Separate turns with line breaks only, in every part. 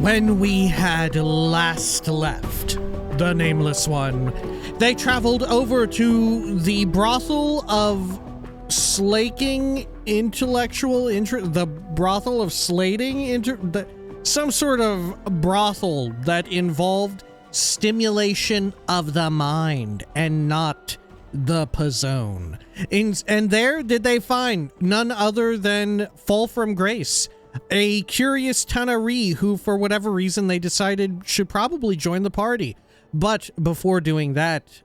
When we had last left the Nameless One, they traveled over to the brothel of slaking intellectual interest, the brothel of slating, some sort of brothel that involved stimulation of the mind and not the pizzone. And there did they find none other than Fall from Grace, a curious Tanaree who, for whatever reason, they decided should probably join the party. But before doing that,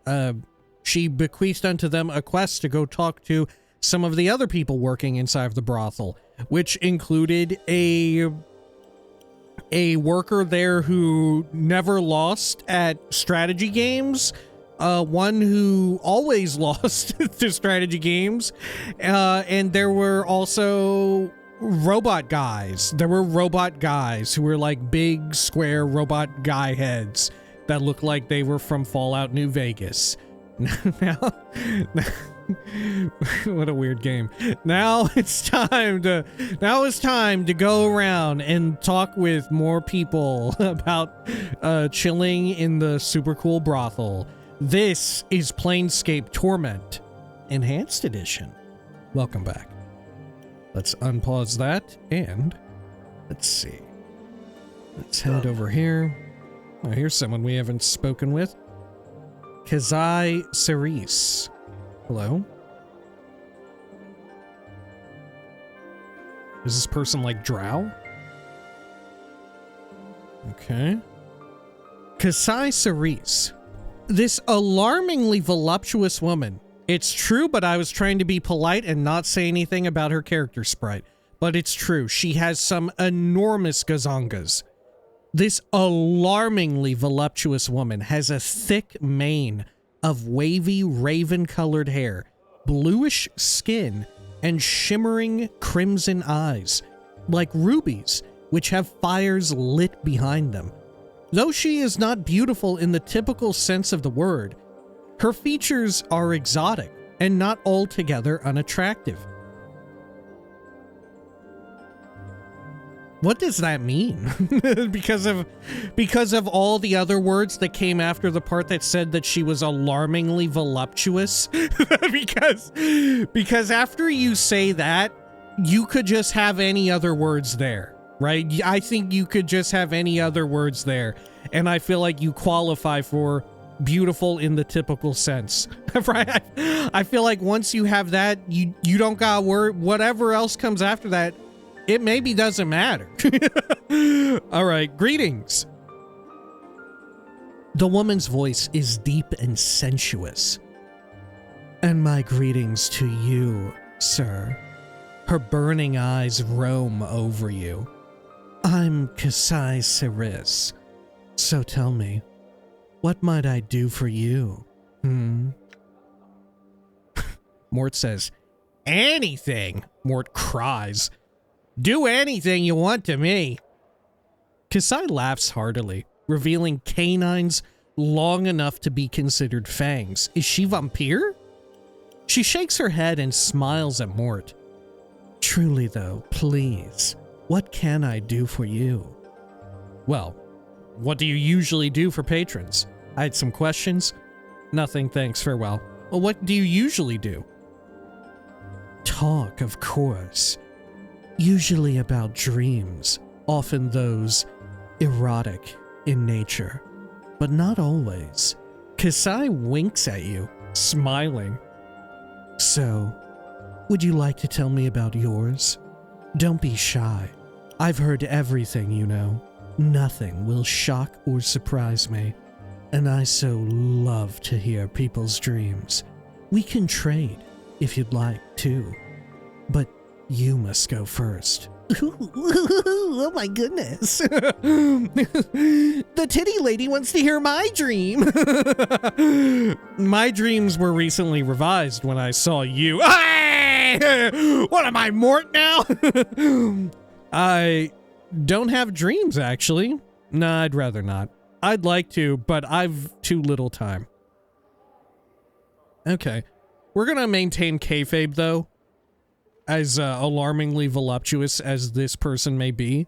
she bequeathed unto them a quest to go talk to some of the other people working inside of the brothel, which included a worker there who never lost at strategy games, one who always lost to strategy games, and there were also robot guys. There were robot guys who were like big square robot guy heads that looked like they were from Fallout New Vegas. Now what a weird game. Now it's time to go around and talk with more people about chilling in the super cool brothel. This is Planescape Torment Enhanced Edition. Welcome back. Let's unpause that and let's see. Let's head over here. Oh, here's someone we haven't spoken with. Kazai Cerise. Hello? Is this person like Drow? Okay. Kasai Cerise. This alarmingly voluptuous woman. It's true, but I was trying to be polite and not say anything about her character sprite. But it's true. She has some enormous gazongas. This alarmingly voluptuous woman has a thick mane of wavy raven-colored hair, bluish skin, and shimmering crimson eyes, like rubies, which have fires lit behind them. Though she is not beautiful in the typical sense of the word, her features are exotic and not altogether unattractive. What does that mean? because of all the other words that came after the part that said that she was alarmingly voluptuous? because after you say that, you could just have any other words there, right? I think you could just have any other words there, and I feel like you qualify for beautiful in the typical sense, right? I feel like once you have that, you don't got word. Whatever else comes after that, it maybe doesn't matter. All right, greetings. The woman's voice is deep and sensuous. And my greetings to you, sir. Her burning eyes roam over you. I'm Kasai Cerise. So tell me, what might I do for you? Mort says, anything. Mort cries. Do anything you want to me. Kasai laughs heartily, revealing canines long enough to be considered fangs. Is she vampire? She shakes her head and smiles at Mort. Truly though, please, what can I do for you? Well, what do you usually do for patrons? I had some questions. Nothing, thanks, farewell. Well, what do you usually do? Talk, of course. Usually about dreams, often those erotic in nature, but not always. Kasai winks at you, smiling. So, would you like to tell me about yours? Don't be shy. I've heard everything, you know. Nothing will shock or surprise me, and I so love to hear people's dreams. We can trade, if you'd like, too. But you must go first. Oh my goodness. The titty lady wants to hear my dream. My dreams were recently revised when I saw you. Hey! What am I, Mort now? I don't have dreams, actually. Nah, I'd rather not. I'd like to, but I've too little time. Okay. We're gonna maintain kayfabe, though. As alarmingly voluptuous as this person may be.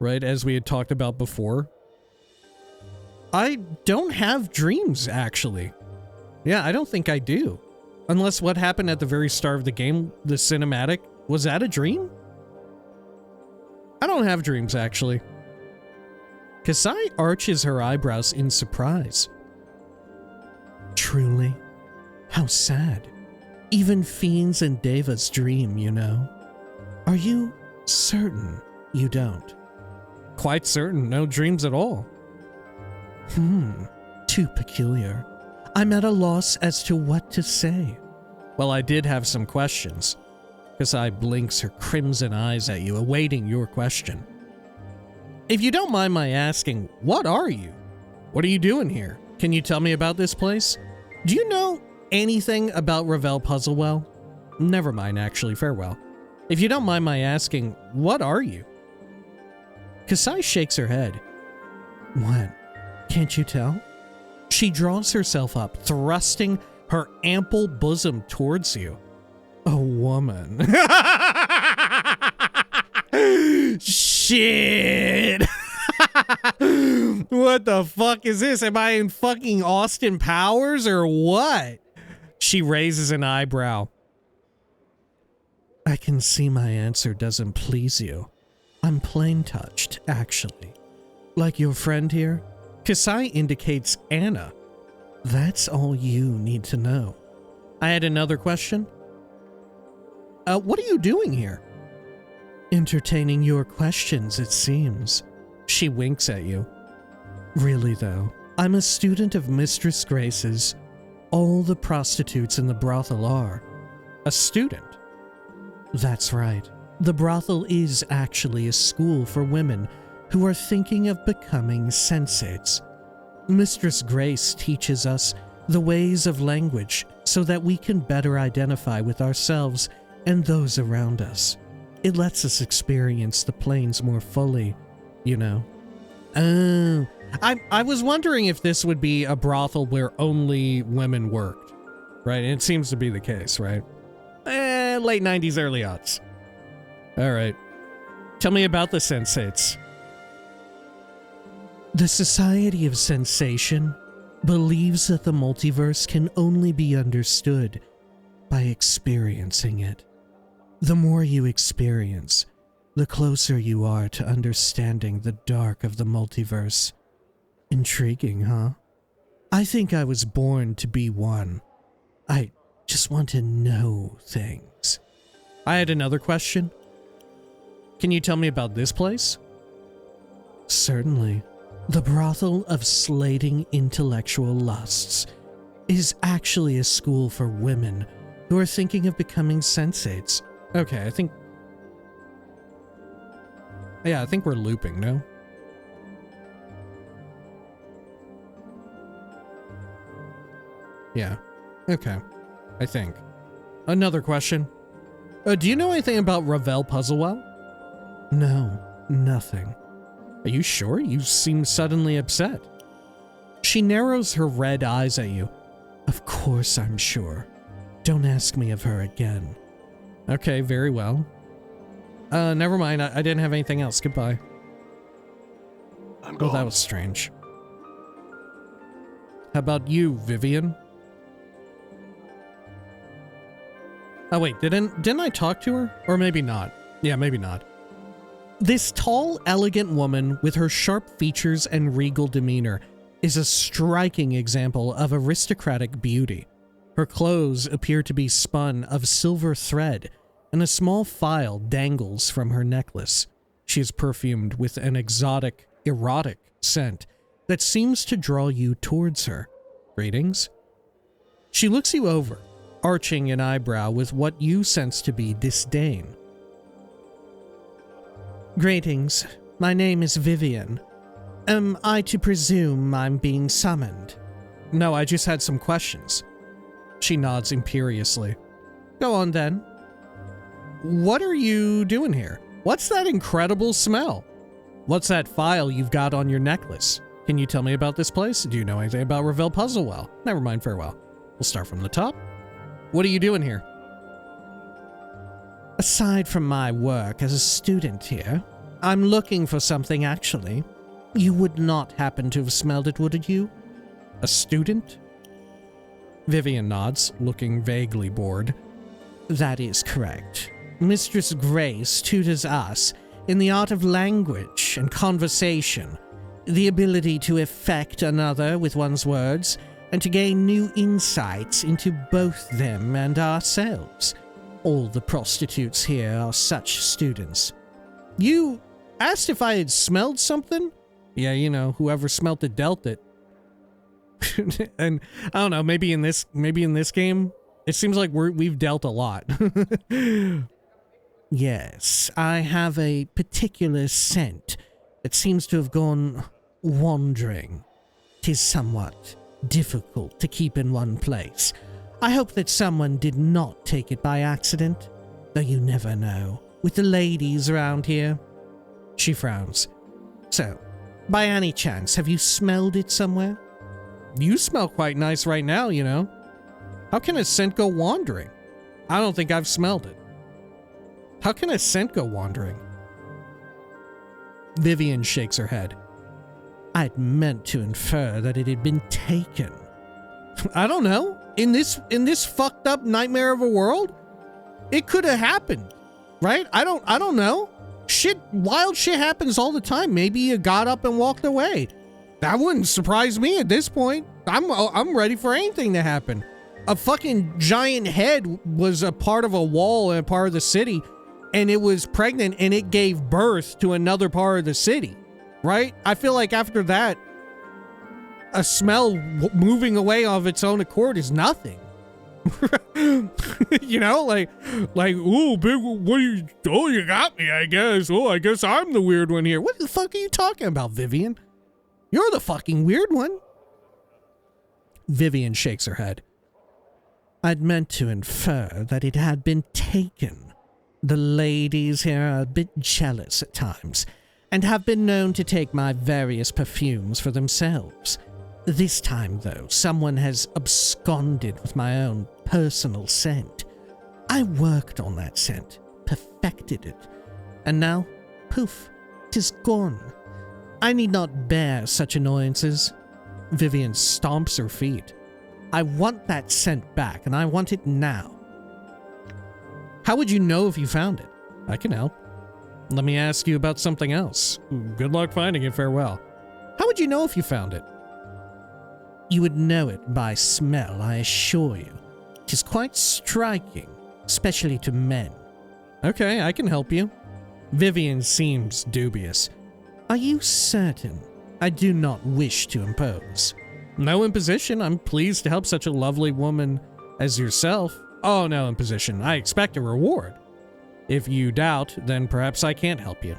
right? As we had talked about before. I don't have dreams, actually. Yeah, I don't think I do. Unless what happened at the very start of the game, the cinematic, was that a dream? I don't have dreams, actually. Kasai arches her eyebrows in surprise. Truly? How sad. Even fiends and devas dream, you know. Are you certain you don't? Quite certain, no dreams at all. Too peculiar. I'm at a loss as to what to say. Well, I did have some questions. Kasai blinks her crimson eyes at you, awaiting your question. If you don't mind my asking, what are you? What are you doing here? Can you tell me about this place? Do you know anything about Ravel Puzzlewell? Never mind, actually, farewell. If you don't mind my asking, what are you? Kasai shakes her head. What? Can't you tell? She draws herself up, thrusting her ample bosom towards you. A woman. Shit. What the fuck is this? Am I in fucking Austin Powers or what? She raises an eyebrow. I can see my answer doesn't please you. I'm plain touched, actually. Like your friend here? Kasai indicates Anna. That's all you need to know. I had another question. What are you doing here? Entertaining your questions, it seems. She winks at you. Really, though, I'm a student of Mistress Grace's. All the prostitutes in the brothel are. A student? That's right. The brothel is actually a school for women who are thinking of becoming sensates. Mistress Grace teaches us the ways of language so that we can better identify with ourselves and those around us. It lets us experience the planes more fully, you know. Oh, I was wondering if this would be a brothel where only women worked, right? And it seems to be the case, right? Late 90s, early aughts. All right. Tell me about the sensates. The Society of Sensation believes that the multiverse can only be understood by experiencing it. The more you experience, the closer you are to understanding the dark of the multiverse. Intriguing, huh? I think I was born to be one. I just want to know things. I had another question. Can you tell me about this place? Certainly. The brothel of slating intellectual lusts is actually a school for women who are thinking of becoming sensates. Okay, I think we're looping, no? Yeah, okay, I think. Another question. Do you know anything about Ravel Puzzlewell? No, nothing. Are you sure? You seem suddenly upset. She narrows her red eyes at you. Of course I'm sure. Don't ask me of her again. Okay, very well. Never mind. I didn't have anything else. Goodbye.
I'm gone.
Oh, that was strange. How about you, Vivian? Oh wait, didn't I talk to her? Or maybe not. Yeah, maybe not. This tall, elegant woman with her sharp features and regal demeanor is a striking example of aristocratic beauty. Her clothes appear to be spun of silver thread, and a small file dangles from her necklace. She is perfumed with an exotic, erotic scent that seems to draw you towards her. Greetings. She looks you over, arching an eyebrow with what you sense to be disdain. Greetings. My name is Vivian. Am I to presume I'm being summoned? No, I just had some questions. She nods imperiously. Go on then. What are you doing here? What's that incredible smell? What's that file you've got on your necklace? Can you tell me about this place? Do you know anything about Ravel Puzzlewell? Never mind, farewell. We'll start from the top. What are you doing here? Aside from my work as a student here, I'm looking for something, actually. You would not happen to have smelled it, would you? A student? Vivian nods, looking vaguely bored. That is correct. Mistress Grace tutors us in the art of language and conversation, the ability to affect another with one's words, and to gain new insights into both them and ourselves. All the prostitutes here are such students. You asked if I had smelled something? Yeah, you know, whoever smelt it dealt it. And I don't know, maybe in this game, it seems like we've dealt a lot. Yes, I have a particular scent that seems to have gone wandering. 'Tis somewhat difficult to keep in one place. I hope that someone did not take it by accident, though you never know. With the ladies around here. She frowns. So, by any chance, have you smelled it somewhere? You smell quite nice right now, you know. How can a scent go wandering? I don't think I've smelled it. How can a scent go wandering? Vivian shakes her head. I'd meant to infer that it had been taken. I don't know. In this fucked up nightmare of a world, it could have happened, right? I don't know. Wild shit happens all the time. Maybe you got up and walked away. That wouldn't surprise me at this point. I'm ready for anything to happen. A fucking giant head was a part of a wall in a part of the city, and it was pregnant and it gave birth to another part of the city, right? I feel like after that, a smell moving away of its own accord is nothing. You know, like, oh, big, you got me, I guess. Oh, I guess I'm the weird one here. What the fuck are you talking about, Vivian? You're the fucking weird one. Vivian shakes her head. I'd meant to infer that it had been taken. The ladies here are a bit jealous at times, and have been known to take my various perfumes for themselves. This time, though, someone has absconded with my own personal scent. I worked on that scent, perfected it, and now, poof, 'tis gone. I need not bear such annoyances. Vivian stomps her feet. I want that scent back, and I want it now. How would you know if you found it? I can help. Let me ask you about something else. Good luck finding it, farewell. How would you know if you found it? You would know it by smell, I assure you. 'Tis quite striking, especially to men. Okay, I can help you. Vivian seems dubious. Are you certain? I do not wish to impose. No imposition. I'm pleased to help such a lovely woman as yourself. Oh, no imposition. I expect a reward. If you doubt, then perhaps I can't help you.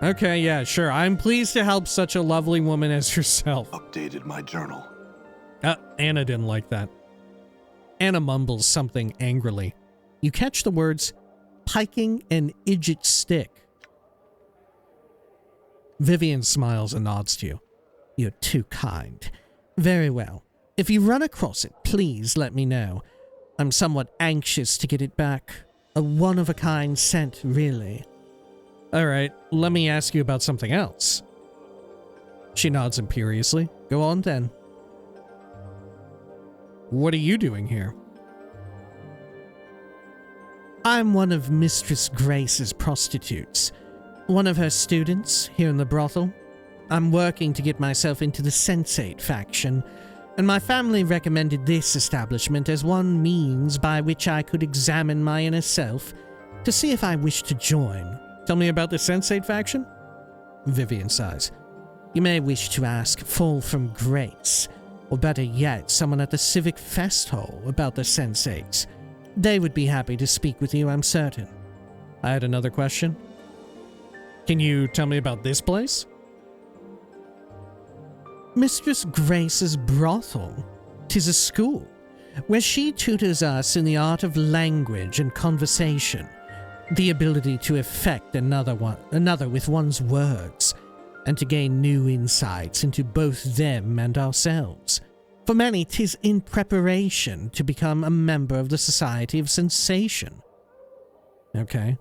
Okay, yeah, sure. I'm pleased to help such a lovely woman as yourself.
Updated my journal.
Anna didn't like that. Anna mumbles something angrily. You catch the words, piking an idjit stick. Vivian smiles and nods to you. You're too kind. Very well. If you run across it, please let me know. I'm somewhat anxious to get it back. A one-of-a-kind scent, really. Alright, let me ask you about something else. She nods imperiously. Go on then. What are you doing here? I'm one of Mistress Grace's prostitutes. One of her students here in the brothel. I'm working to get myself into the Sensate faction, and my family recommended this establishment as one means by which I could examine my inner self to see if I wish to join. Tell me about the Sensate faction? Vivian sighs. You may wish to ask Fall from Grace, or better yet, someone at the Civic Fest Hall about the Sensates. They would be happy to speak with you, I'm certain. I had another question. Can you tell me about this place? Mistress Grace's brothel. 'Tis a school, where she tutors us in the art of language and conversation, the ability to affect another with one's words, and to gain new insights into both them and ourselves. For many, 'tis in preparation to become a member of the Society of Sensation. Okay.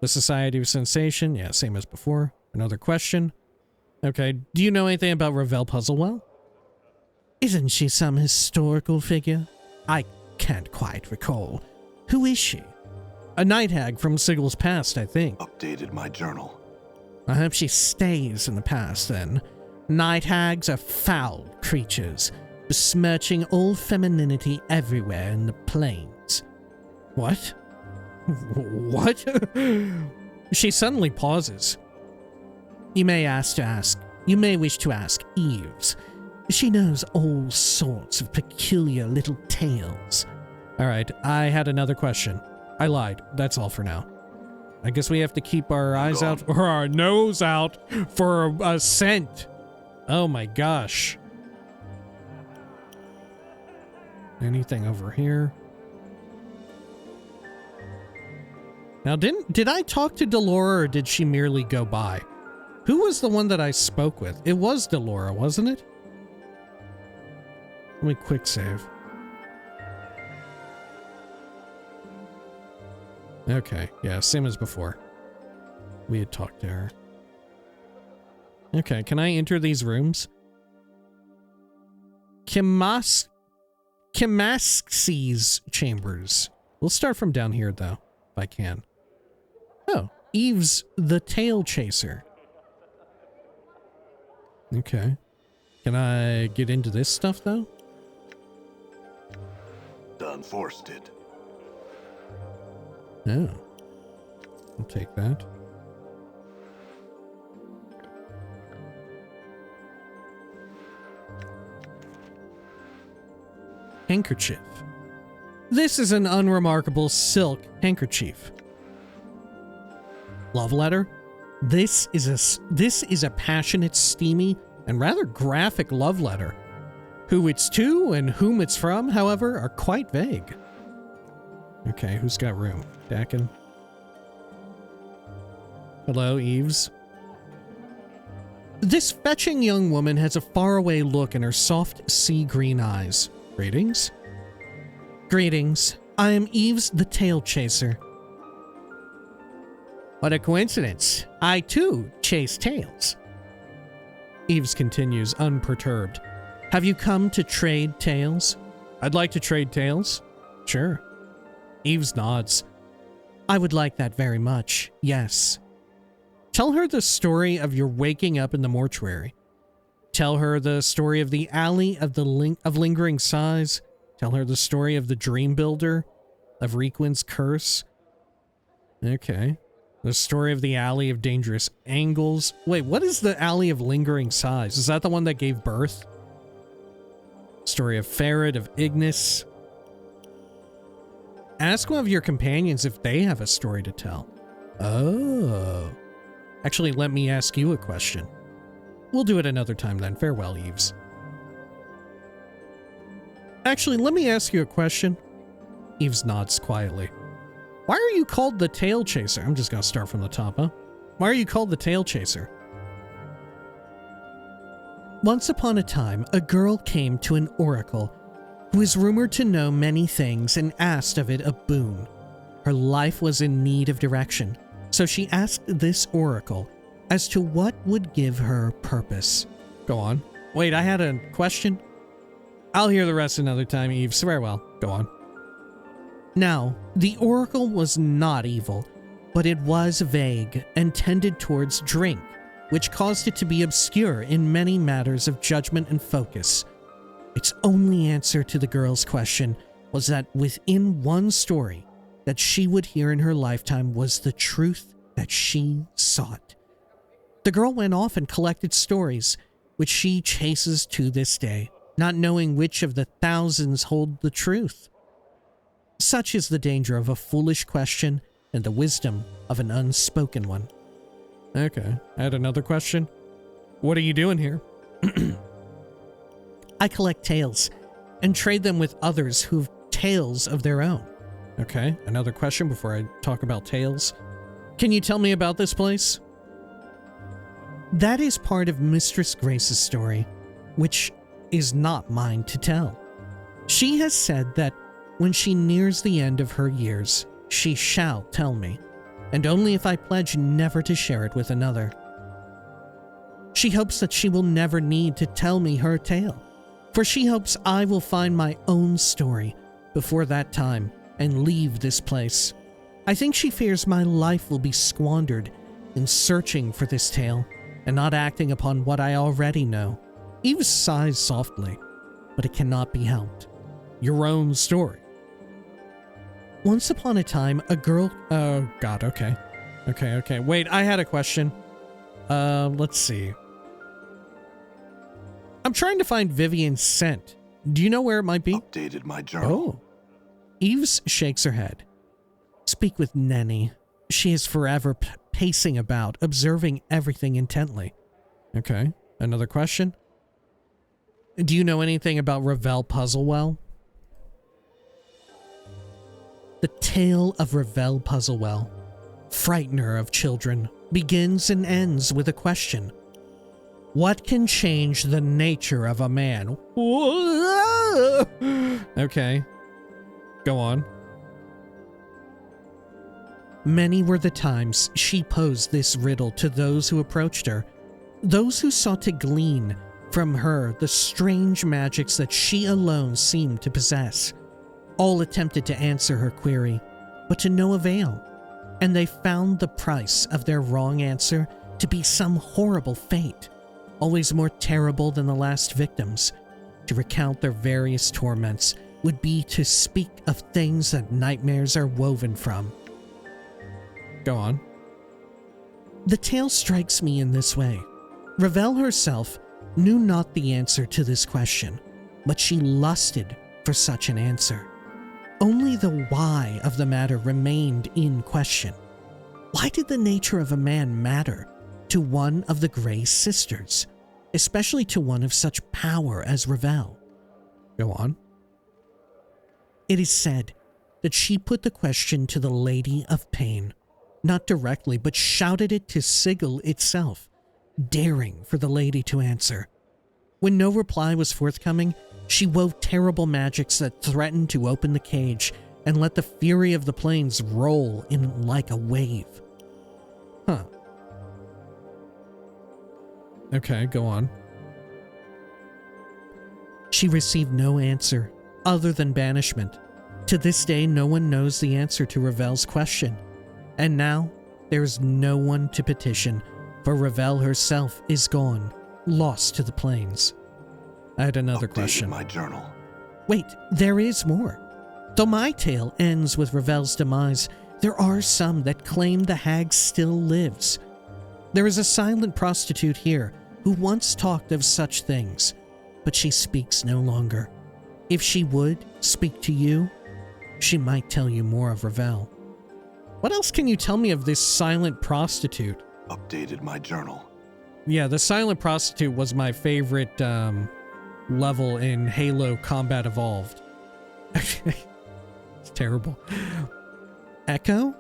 The Society of Sensation. Yeah, same as before. Another question. Okay, do you know anything about Ravel Puzzlewell? Isn't she some historical figure? I can't quite recall. Who is she? A night hag from Sigel's past, I think.
Updated my journal.
I hope she stays in the past, then. Night hags are foul creatures, besmirching all femininity everywhere in the plains. What? What? She suddenly pauses. You may wish to ask Eves. She knows all sorts of peculiar little tales. Alright, I had another question. I lied. That's all for now. I guess we have to keep our eyes out, or our nose out, for a scent. Oh my gosh. Anything over here? Now, did I talk to Delora, or did she merely go by? Who was the one that I spoke with? It was Delora, wasn't it? Let me quick save. Okay, yeah, same as before. We had talked to her. Okay, can I enter these rooms? Kimaski's chambers. We'll start from down here, though, if I can. Oh, Eves the Tail Chaser. Okay. Can I get into this stuff, though?
Done forced it.
Oh. I'll take that. Handkerchief. This is an unremarkable silk handkerchief. Love letter? This is a passionate, steamy, and rather graphic love letter. Who it's to and whom it's from, however, are quite vague. Okay, who's got room? Dakin? Hello, Eves. This fetching young woman has a faraway look in her soft sea green eyes. Greetings? Greetings. I am Eves the Tail Chaser. What a coincidence. I, too, chase tails. Eves continues, unperturbed. Have you come to trade tales? I'd like to trade tales. Sure. Eves nods. I would like that very much, yes. Tell her the story of your waking up in the mortuary. Tell her the story of the Alley of Lingering Sighs. Tell her the story of the Dream Builder, of Requin's Curse. Okay. The story of the Alley of Dangerous Angles. Wait, what is the Alley of Lingering Sighs? Is that the one that gave birth? Story of Ferret, of Ignis. Ask one of your companions if they have a story to tell. Oh. Actually, let me ask you a question. We'll do it another time then. Farewell, Eves. Actually, let me ask you a question. Eves nods quietly. Why are you called the Tail Chaser? I'm just gonna start from the top, huh? Why are you called the Tail Chaser? Once upon a time, a girl came to an oracle who is rumored to know many things and asked of it a boon. Her life was in need of direction, so she asked this oracle as to what would give her purpose. Go on. Wait, I had a question? I'll hear the rest another time, Eves. Farewell. Go on. Now, the oracle was not evil, but it was vague and tended towards drink, which caused it to be obscure in many matters of judgment and focus. Its only answer to the girl's question was that within one story that she would hear in her lifetime was the truth that she sought. The girl went off and collected stories, which she chases to this day, not knowing which of the thousands hold the truth. Such is the danger of a foolish question and the wisdom of an unspoken one. Okay, I had another question. What are you doing here? I collect tales and trade them with others who've tales of their own. Okay, another question before I talk about tales. Can you tell me about this place? That is part of Mistress Grace's story, which is not mine to tell. She has said that when she nears the end of her years, she shall tell me. and only if I pledge never to share it with another. She hopes that she will never need to tell me her tale, for she hopes I will find my own story before that time and leave this place. I think she fears my life will be squandered in searching for this tale and not acting upon what I already know. Eve sighs softly, but it cannot be helped. Your own story. Once upon a time, a girl... Oh, God, okay. Okay. Wait, I had a question. Let's see. I'm trying to find Vivian's scent. Do you know where it might be?
Updated my journal.
Oh. Eves shakes her head. Speak with Nenny. She is forever pacing about, observing everything intently. Okay. Another question. Do you know anything about Ravel Puzzlewell? The tale of Ravel Puzzlewell, frightener of children, begins and ends with a question. What can change the nature of a man? Okay. Go on. Many were the times she posed this riddle to those who approached her, those who sought to glean from her the strange magics that she alone seemed to possess. All attempted to answer her query, but to no avail, and they found the price of their wrong answer to be some horrible fate, always more terrible than the last victims. To recount their various torments would be to speak of things that nightmares are woven from. Go on. The tale strikes me in this way. Ravel herself knew not the answer to this question, but she lusted for such an answer. Only the why of the matter remained in question. Why did the nature of a man matter to one of the Grey sisters, especially to one of such power as Ravel? Go on. It is said that she put the question to the Lady of Pain, not directly, but shouted it to Sigil itself, daring for the lady to answer. When no reply was forthcoming, she wove terrible magics that threatened to open the cage and let the fury of the plains roll in like a wave. Huh. Okay, go on. She received no answer other than banishment. To this day, no one knows the answer to Ravel's question. And now, there's no one to petition, for Ravel herself is gone, lost to the plains. I had another question.
My journal.
Wait, there is more. Though my tale ends with Ravel's demise, there are some that claim the hag still lives. There is a silent prostitute here who once talked of such things, but she speaks no longer. If she would speak to you, she might tell you more of Ravel. What else can you tell me of this silent prostitute?
Updated my journal.
Yeah, the silent prostitute was my favorite level in Halo Combat Evolved. It's terrible. Echo?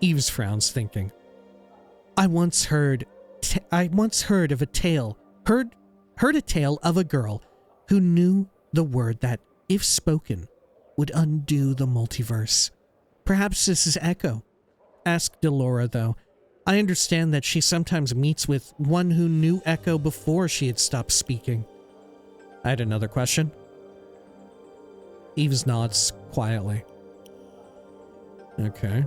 Eves frowns, thinking. I once heard of a tale. Heard a tale of a girl who knew the word that, if spoken, would undo the multiverse. Perhaps this is Echo. Ask Delora, though. I understand that she sometimes meets with one who knew Echo before she had stopped speaking. I had another question. Eves nods quietly. Okay.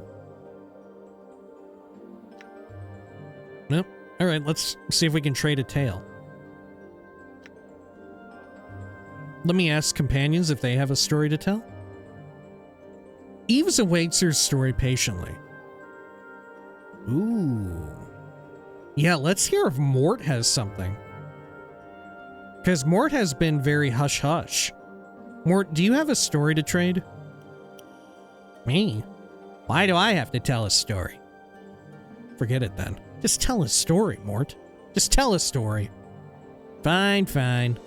Nope. Alright, let's see if we can trade a tale. Let me ask companions if they have a story to tell. Eves awaits her story patiently. Ooh. Yeah, let's hear if Mort has something. Because Mort has been very hush-hush. Mort, do you have a story to trade? Me? Why do I have to tell a story? Forget it then. Just tell a story, Mort. Just tell a story. Fine, fine.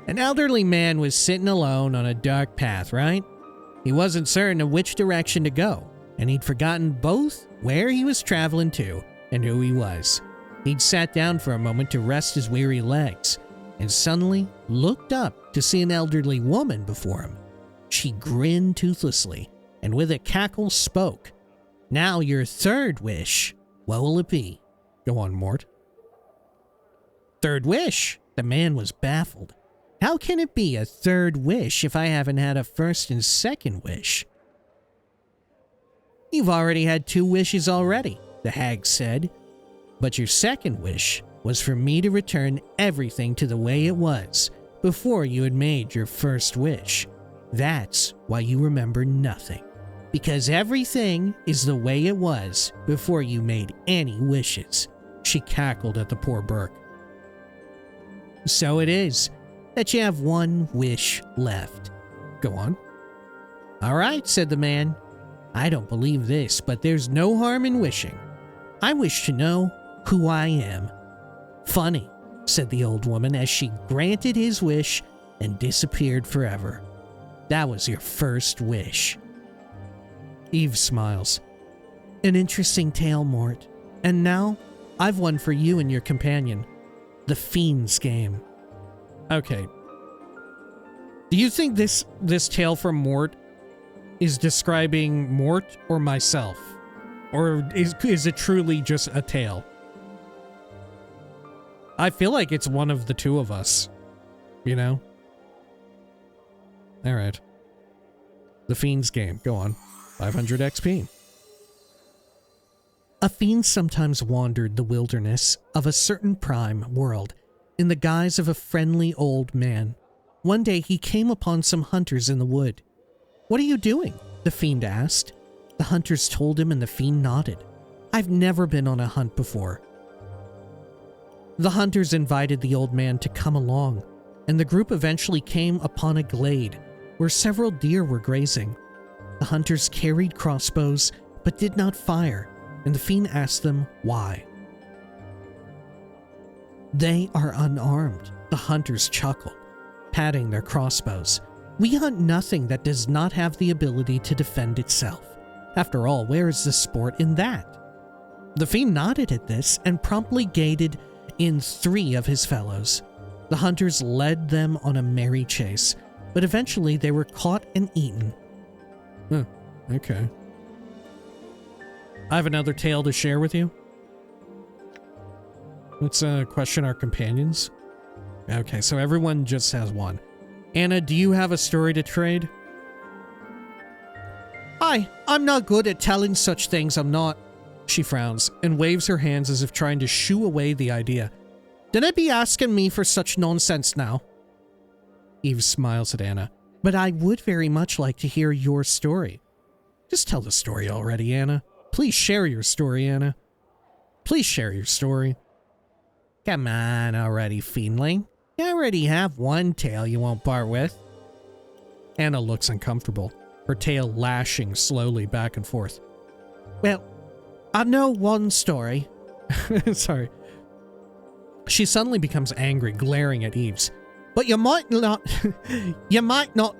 An elderly man was sitting alone on a dark path, right? He wasn't certain of which direction to go, and he'd forgotten both where he was traveling to and who he was. He'd sat down for a moment to rest his weary legs, and suddenly looked up to see an elderly woman before him. She grinned toothlessly, and with a cackle spoke. Now your third wish. What will it be? Go on, Mort. Third wish. The man was baffled. How can it be a third wish if I haven't had a first and second wish? You've already had 2 wishes already, the hag said. But your second wish was for me to return everything to the way it was before you had made your first wish. That's why you remember nothing. Because everything is the way it was before you made any wishes. She cackled at the poor Burke. So it is that you have 1 wish left. Go on. All right, said the man. I don't believe this, but there's no harm in wishing. I wish to know who I am. Funny, said the old woman as she granted his wish and disappeared forever. That was your first wish. Eve smiles. An interesting tale, Mort. And now, I've one for you and your companion. The Fiend's Game. Okay. Do you think this tale from Mort is describing Mort or myself? Or is it truly just a tale? I feel like it's one of the two of us. You know? Alright. The Fiend's Game. Go on. 500 XP. A fiend sometimes wandered the wilderness of a certain prime world in the guise of a friendly old man. One day he came upon some hunters in the wood. What are you doing? The fiend asked. The hunters told him and the fiend nodded. I've never been on a hunt before. The hunters invited the old man to come along, and the group eventually came upon a glade where several deer were grazing. The hunters carried crossbows but did not fire, and the fiend asked them why. They are unarmed, the hunters chuckled, patting their crossbows. We hunt nothing that does not have the ability to defend itself. After all, where is the sport in that? The fiend nodded at this and promptly gated in 3 of his fellows. The hunters led them on a merry chase, but eventually they were caught and eaten. Okay. I have another tale to share with you. Let's question our companions. Okay, so everyone just has one. Anna, do you have a story to trade? I'm not good at telling such things, I'm not. She frowns and waves her hands as if trying to shoo away the idea. Don't be asking me for such nonsense now. Eve smiles at Anna. But I would very much like to hear your story. Just tell the story already, Anna. Please share your story, Anna. Please share your story. Come on already, fiendling. You already have one tale you won't part with. Anna looks uncomfortable, her tail lashing slowly back and forth. Well, I know one story. Sorry. She suddenly becomes angry, glaring at Eves. But you might not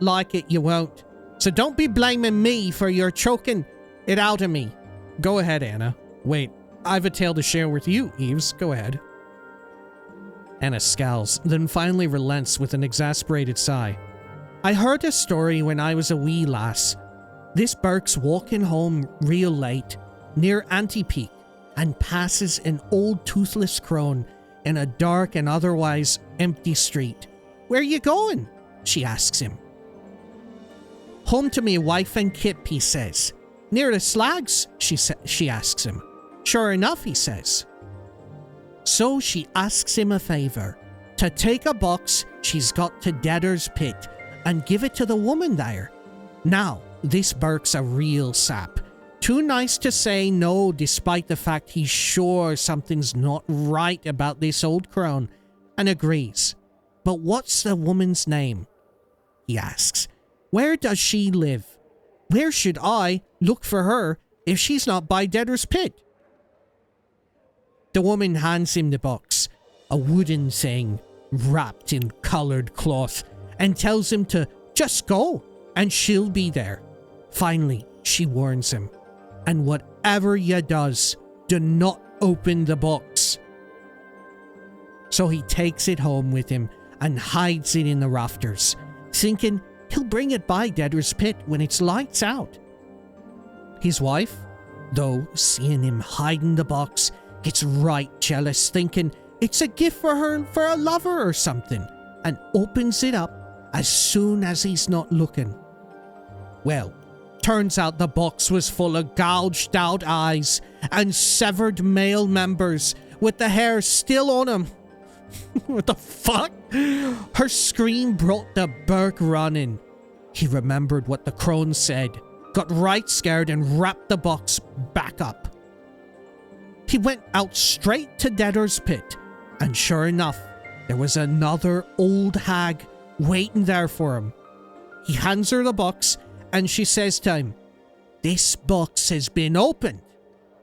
like it, you won't. So don't be blaming me for your choking it out of me. Go ahead, Anna. Wait, I've a tale to share with you, Eves. Go ahead. Anna scowls, then finally relents with an exasperated sigh. I heard a story when I was a wee lass. This Burke's walking home real late, near Antipeak, and passes an old toothless crone in a dark and otherwise empty street. Where you going? She asks him. Home to me wife and kip, he says. Near the slags? She asks him. Sure enough, he says. So she asks him a favor, to take a box she's got to Debtor's Pit and give it to the woman there. Now, this Burke's a real sap. Too nice to say no despite the fact he's sure something's not right about this old crone, and agrees. But what's the woman's name? He asks. Where does she live? Where should I look for her if she's not by Debtor's Pit? The woman hands him the box, a wooden thing wrapped in colored cloth, and tells him to just go and she'll be there. Finally, she warns him, and whatever you does, do not open the box. So he takes it home with him and hides it in the rafters, thinking he'll bring it by Debtor's Pit when it's lights out. His wife, though seeing him hiding the box gets right jealous, thinking it's a gift for her for a lover or something, and opens it up as soon as he's not looking. Well, turns out the box was full of gouged out eyes and severed male members with the hair still on them. What the fuck? Her scream brought the Burke running. He remembered what the crone said, got right scared, and wrapped the box back up. He went out straight to Debtor's Pit, and sure enough, there was another old hag waiting there for him. He hands her the box, and she says to him, "This box has been opened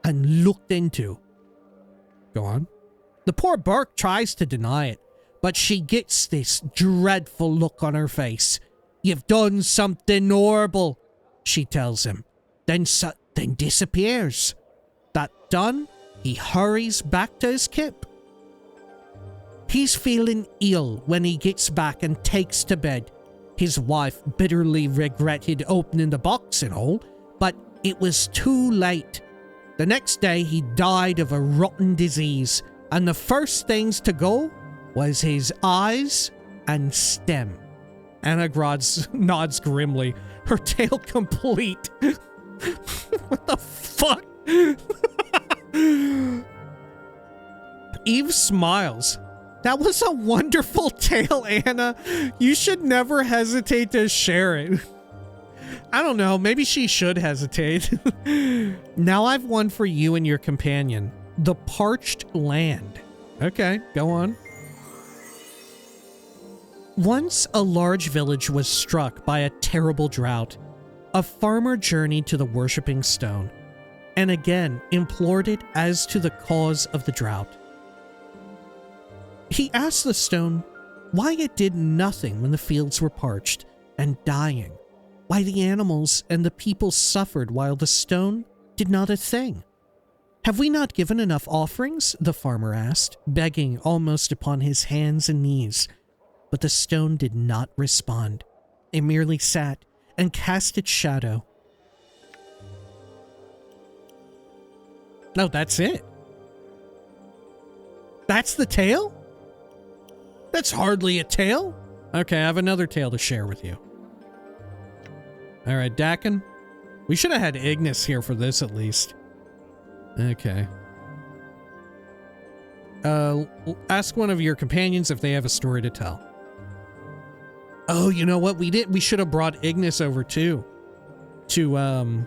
and looked into." Go on. The poor Burke tries to deny it, but she gets this dreadful look on her face. "You've done something horrible," she tells him, then disappears. That done, he hurries back to his kip. He's feeling ill when he gets back and takes to bed. His wife bitterly regretted opening the box and all, but it was too late. The next day he died of a rotten disease, and the first things to go was his eyes and stem. Anna nods grimly, her tale complete. What the fuck? Eve smiles. That was a wonderful tale, Anna. You should never hesitate to share it. I don't know, maybe she should hesitate. Now I've one for you and your companion. The Parched Land. Okay, go on. Once a large village was struck by a terrible drought. A farmer journeyed to the worshipping stone, and again implored it as to the cause of the drought. He asked the stone why it did nothing when the fields were parched and dying, why the animals and the people suffered while the stone did not a thing. "Have we not given enough offerings?" the farmer asked, begging almost upon his hands and knees. But the stone did not respond. It merely sat and cast its shadow. No, that's it. That's the tale? That's hardly a tale. Okay, I have another tale to share with you. All right, Dakin. We should have had Ignis here for this at least. Okay. Ask one of your companions if they have a story to tell. Oh, you know what? We should have brought Ignis over too. To,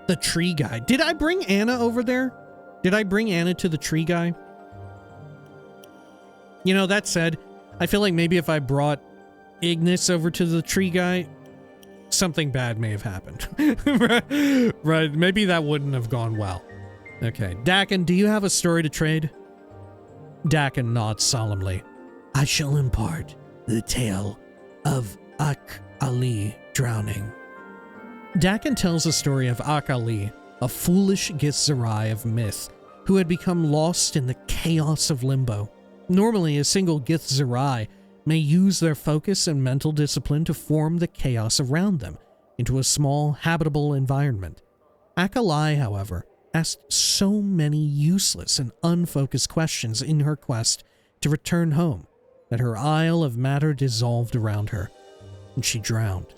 the tree guy. Did I bring Anna over there? Did I bring Anna to the tree guy? You know, that said, I feel like maybe if I brought Ignis over to the tree guy, something bad may have happened. Right, maybe that wouldn't have gone well. Okay, Dakin, do you have a story to trade? Dakin nods solemnly. I shall impart the tale of Ak Ali drowning. Dakin tells the story of Ak Ali, a foolish Githzerai of myth who had become lost in the chaos of limbo. Normally, a single Githzerai may use their focus and mental discipline to form the chaos around them into a small, habitable environment. Ak Ali, however, asked so many useless and unfocused questions in her quest to return home that her isle of matter dissolved around her, and she drowned.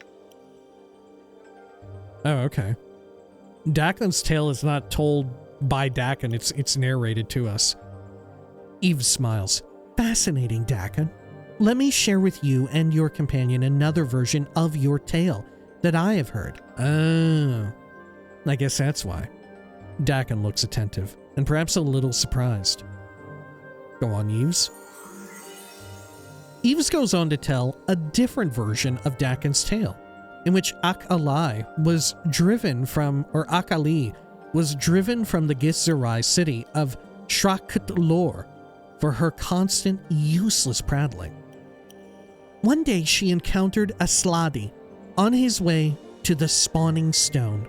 Oh, okay. Dakin's tale is not told by Dakin, it's narrated to us. Eve smiles. Fascinating, Dakin. Let me share with you and your companion another version of your tale that I have heard. Oh, I guess that's why. Dakin looks attentive and perhaps a little surprised. Go on, Eves. Eves goes on to tell a different version of Dakin's tale, in which Ak Ali was driven from the Githzerai city of Shrakut-Lor for her constant, useless prattling. One day she encountered a Sladi on his way to the spawning stone.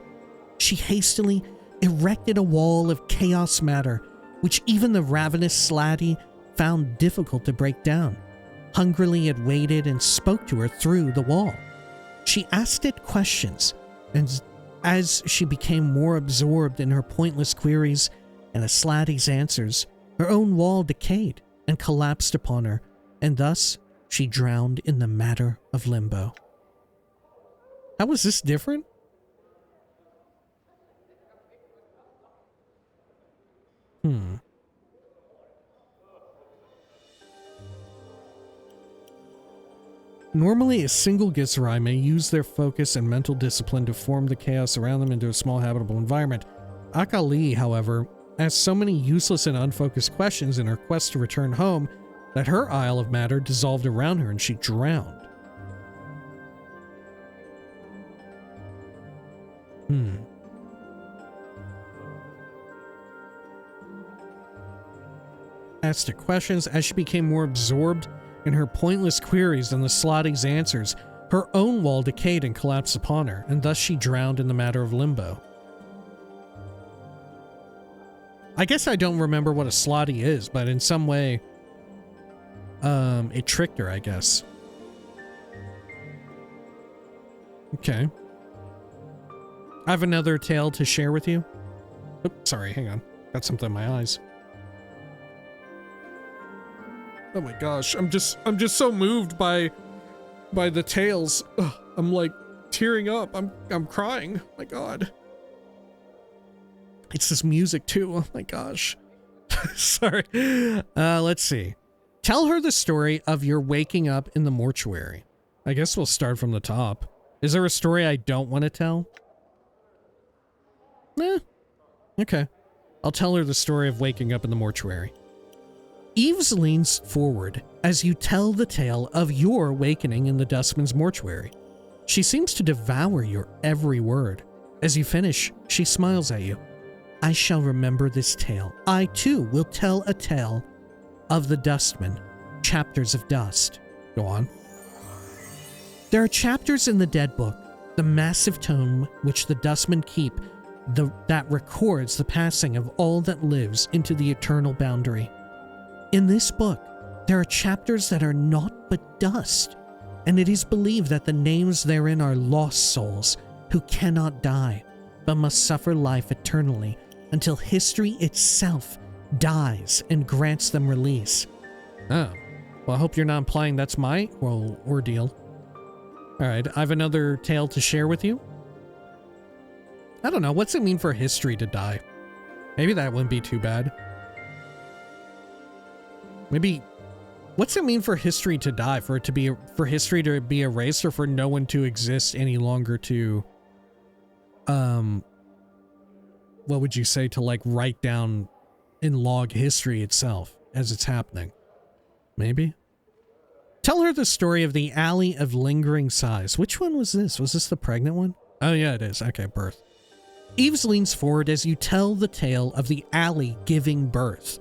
She hastily erected a wall of chaos matter, which even the ravenous Sladi found difficult to break down. Hungrily it waited and spoke to her through the wall. She asked it questions, and As she became more absorbed in her pointless queries and the slatty's answers, her own wall decayed and collapsed upon her, and thus she drowned in the matter of limbo. How was this different? Normally, a single Githzerai may use their focus and mental discipline to form the chaos around them into a small habitable environment. Akali, however, asked so many useless and unfocused questions in her quest to return home that her Isle of Matter dissolved around her and she drowned. Asked her questions as she became more absorbed in her pointless queries and the slotty's answers, her own wall decayed and collapsed upon her, and thus she drowned in the matter of limbo. I guess I don't remember what a slotty is, but in some way, it tricked her, I guess. Okay. I have another tale to share with you. Oops, sorry, hang on. Got something in my eyes. Oh my gosh, I'm just so moved by the tales. Ugh, I'm like tearing up. I'm crying. My God. It's this music too. Oh my gosh. Sorry. Let's see. Tell her the story of your waking up in the mortuary. I guess we'll start from the top. Is there a story I don't want to tell? Okay. I'll tell her the story of waking up in the mortuary. Eves leans forward as you tell the tale of your awakening in the Dustman's mortuary. She seems to devour your every word. As you finish, she smiles at you. I shall remember this tale. I too will tell a tale of the Dustman, chapters of dust. Go on. There are chapters in the Dead Book, the massive tome which the Dustmen keep, that records the passing of all that lives into the eternal boundary. In this book, there are chapters that are naught but dust, and it is believed that the names therein are lost souls who cannot die, but must suffer life eternally until history itself dies and grants them release. Oh, well, I hope you're not implying that's my ordeal. Alright, I have another tale to share with you. I don't know, what's it mean for history to die? Maybe that wouldn't be too bad. Maybe, what's it mean for history to die? For history to be erased, or for no one to exist any longer to, what would you say, to like write down and log history itself as it's happening? Maybe? Tell her the story of the Alley of Lingering Sighs. Which one was this? Was this the pregnant one? Oh yeah, it is. Okay, birth. Eves leans forward as you tell the tale of the alley giving birth.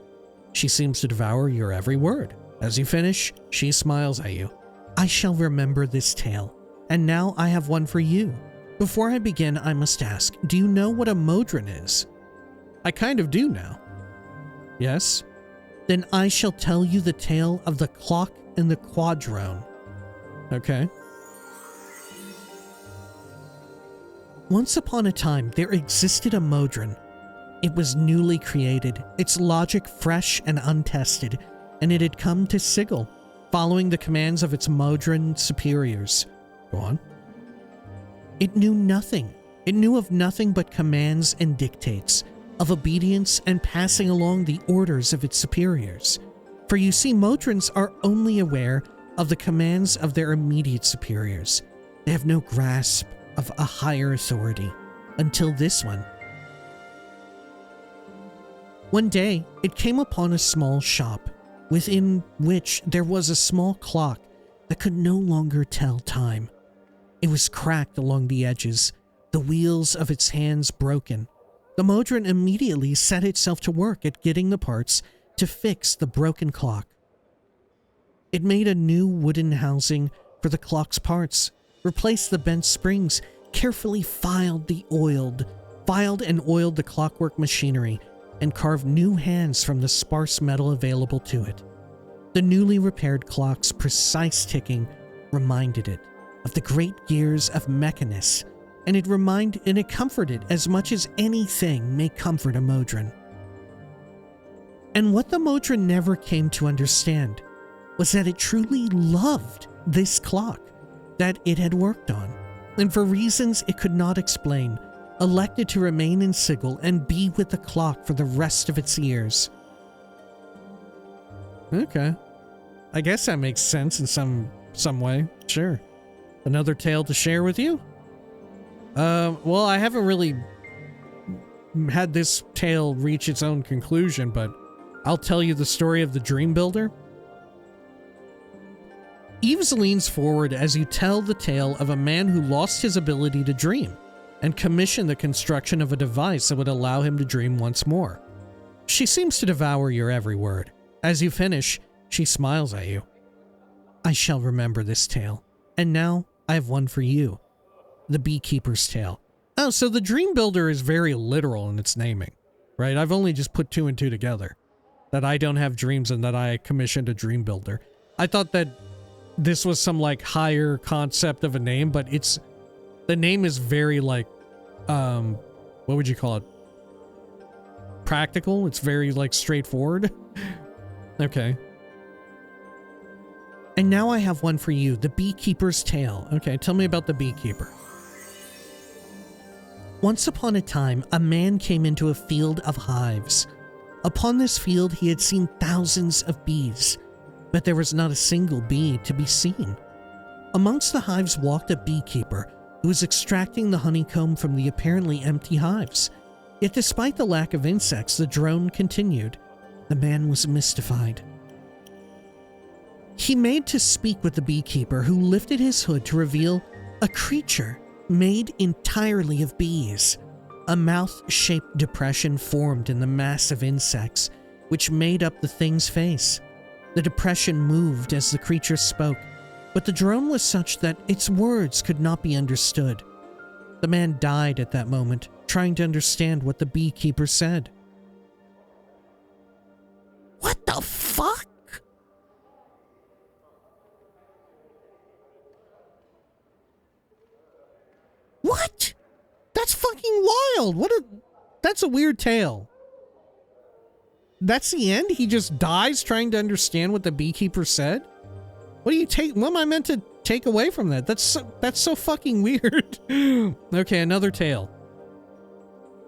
She seems to devour your every word. As you finish, she smiles at you. I shall remember this tale, and now I have one for you. Before I begin, I must ask, do you know what a modron is? I kind of do now. Yes? Then I shall tell you the tale of the clock and the quadrone. Okay. Once upon a time, there existed a modron. It was newly created, its logic fresh and untested, and it had come to Sigil, following the commands of its modron superiors. Go on. It knew nothing. It knew of nothing but commands and dictates, of obedience and passing along the orders of its superiors. For you see, modrons are only aware of the commands of their immediate superiors. They have no grasp of a higher authority, until this one. One day, it came upon a small shop, within which there was a small clock that could no longer tell time. It was cracked along the edges, the wheels of its hands broken. The modron immediately set itself to work at getting the parts to fix the broken clock. It made a new wooden housing for the clock's parts, replaced the bent springs, carefully filed and oiled the clockwork machinery, and carved new hands from the sparse metal available to it. The newly repaired clock's precise ticking reminded it of the great gears of Mechanus and it comforted as much as anything may comfort a Modron. And what the Modron never came to understand was that it truly loved this clock that it had worked on, and for reasons it could not explain, elected to remain in Sigil and be with the clock for the rest of its years. Okay. I guess that makes sense in some way. Sure. Another tale to share with you? Well, I haven't really had this tale reach its own conclusion, but I'll tell you the story of the Dream Builder. Eves leans forward as you tell the tale of a man who lost his ability to dream and commissioned the construction of a device that would allow him to dream once more. She seems to devour your every word. As you finish, she smiles at you. I shall remember this tale. And now I have one for you. The Beekeeper's Tale. Oh, so the Dream Builder is very literal in its naming, right? I've only just put two and two together. That I don't have dreams and that I commissioned a Dream Builder. I thought that this was some like higher concept of a name, but the name is very like, what would you call it? Practical? It's very like straightforward. Okay. And now I have one for you, the Beekeeper's Tale. Okay, tell me about the Beekeeper. Once upon a time, a man came into a field of hives. Upon this field, he had seen thousands of bees, but there was not a single bee to be seen. Amongst the hives walked a beekeeper who was extracting the honeycomb from the apparently empty hives. Yet despite the lack of insects, the drone continued. The man was mystified. He made to speak with the beekeeper, who lifted his hood to reveal a creature made entirely of bees. A mouth-shaped depression formed in the mass of insects, which made up the thing's face. The depression moved as the creature spoke, but the drone was such that its words could not be understood. The man died at that moment, trying to understand what the beekeeper said. What the fuck? What? That's fucking wild. That's a weird tale. That's the end? He just dies trying to understand what the beekeeper said? What am I meant to take away from that? That's so fucking weird. Okay, another tale.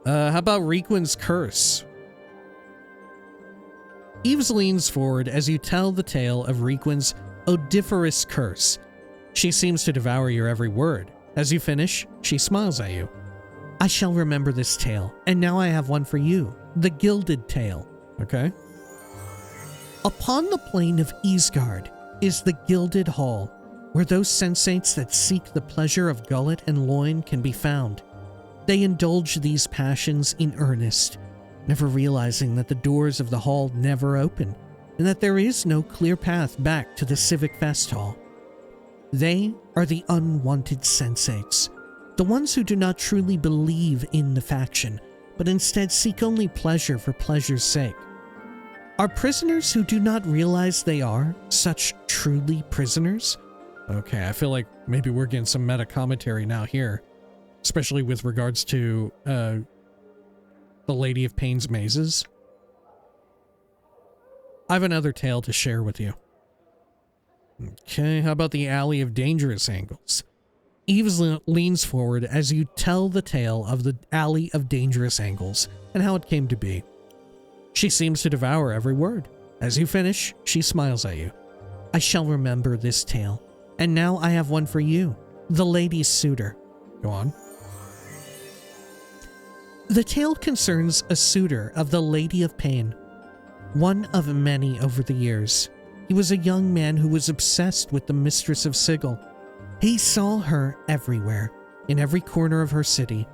How about Requin's Curse? Eves leans forward as you tell the tale of Requin's odiferous curse. She seems to devour your every word. As you finish, she smiles at you. I shall remember this tale, and now I have one for you. The Gilded Tale. Okay. Upon the plain of Isgard is the Gilded Hall, where those sensates that seek the pleasure of gullet and loin can be found. They indulge these passions in earnest, never realizing that the doors of the hall never open, and that there is no clear path back to the Civic Fest Hall. They are the unwanted sensates, the ones who do not truly believe in the faction, but instead seek only pleasure for pleasure's sake. Are prisoners who do not realize they are such truly prisoners? Okay, I feel like maybe we're getting some meta commentary now here, especially with regards to the Lady of Pain's mazes. I have another tale to share with you. Okay, how about the Alley of Dangerous Angles? Eves leans forward as you tell the tale of the Alley of Dangerous Angles and how it came to be. She seems to devour every word. As you finish, she smiles at you. I shall remember this tale. And now I have one for you. The Lady's Suitor. Go on. The tale concerns a suitor of the Lady of Pain, one of many over the years. He was a young man who was obsessed with the Mistress of Sigil. He saw her everywhere, in every corner of her city.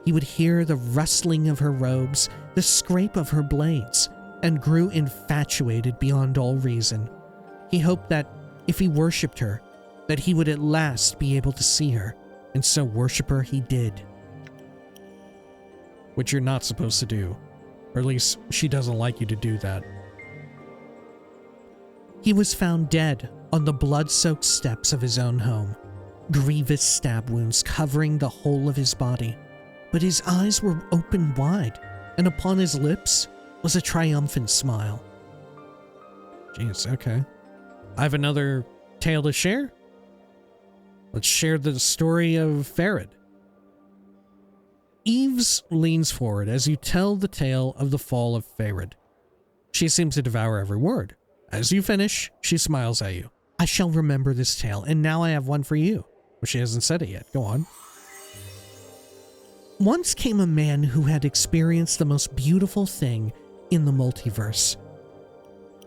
He would hear the rustling of her robes, the scrape of her blades, and grew infatuated beyond all reason. He hoped that if he worshipped her, that he would at last be able to see her, and so worship her he did. Which you're not supposed to do, or at least she doesn't like you to do that. He was found dead on the blood-soaked steps of his own home. grievous stab wounds covering the whole of his body, but his eyes were open wide, and upon his lips was a triumphant smile. Jeez, okay. I have another tale to share. Let's share the story of Farid. Eves leans forward as you tell the tale of the fall of Farid. She seems to devour every word. As you finish, she smiles at you. I shall remember this tale, and now I have one for you. Well, she hasn't said it yet. Go on. Once came a man who had experienced the most beautiful thing in the multiverse.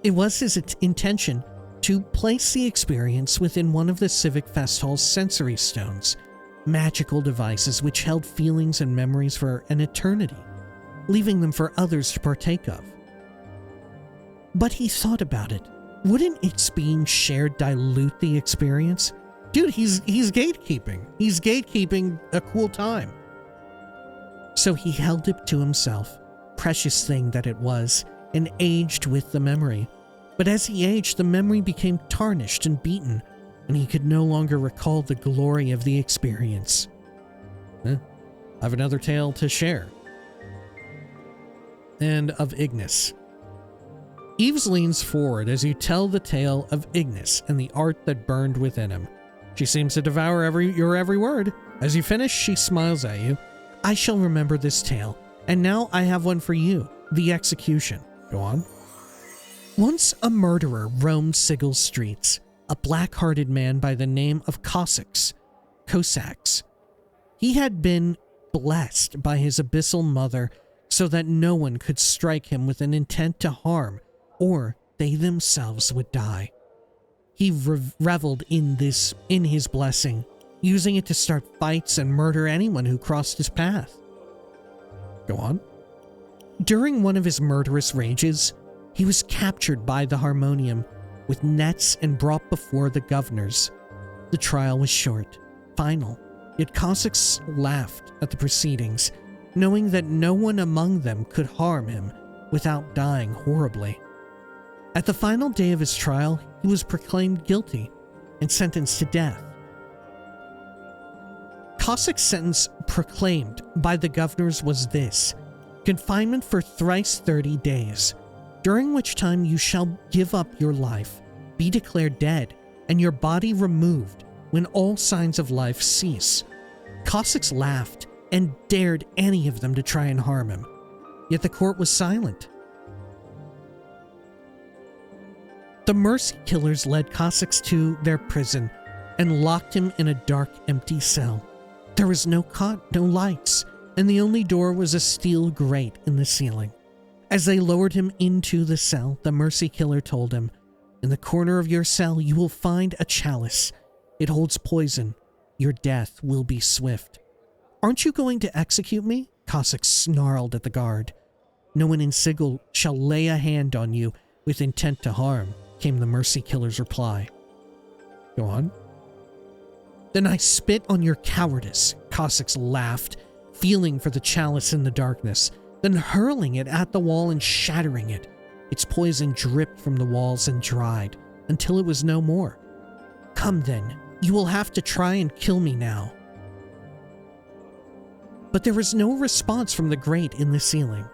It was his intention to place the experience within one of the Civic Fest Hall's sensory stones, magical devices which held feelings and memories for an eternity, leaving them for others to partake of. But he thought about it. Wouldn't its being shared dilute the experience? Dude, he's gatekeeping. He's gatekeeping a cool time. So he held it to himself, precious thing that it was, and aged with the memory. But as he aged, the memory became tarnished and beaten, and he could no longer recall the glory of the experience. I have another tale to share. And of Ignis. Eves leans forward as you tell the tale of Ignis and the art that burned within him. She seems to devour your every word. As you finish, she smiles at you. I shall remember this tale, and now I have one for you, the execution. Go on. Once a murderer roamed Sigel's streets, a black-hearted man by the name of Cossacks. He had been blessed by his abyssal mother so that no one could strike him with an intent to harm, or they themselves would die. He reveled in his blessing, using it to start fights and murder anyone who crossed his path. Go on. During one of his murderous rages, he was captured by the Harmonium with nets and brought before the governors. The trial was short, final, yet Cossacks laughed at the proceedings, knowing that no one among them could harm him without dying horribly. At the final day of his trial, he was proclaimed guilty and sentenced to death. Cossack's sentence proclaimed by the governors was this: confinement for thrice 30 days, during which time you shall give up your life, be declared dead, and your body removed when all signs of life cease. Cossacks laughed and dared any of them to try and harm him, yet the court was silent. The mercy killers led Cossacks to their prison and locked him in a dark, empty cell. There was no cot, no lights, and the only door was a steel grate in the ceiling. As they lowered him into the cell, the mercy killer told him, "In the corner of your cell you will find a chalice. It holds poison. Your death will be swift." "Aren't you going to execute me?" Cossack snarled at the guard. "No one in Sigil shall lay a hand on you with intent to harm," came the mercy killer's reply. Go on. "Then I spit on your cowardice," Cossacks laughed, feeling for the chalice in the darkness, then hurling it at the wall and shattering it. Its poison dripped from the walls and dried until it was no more. "Come then, you will have to try and kill me now." But there was no response from the grate in the ceiling.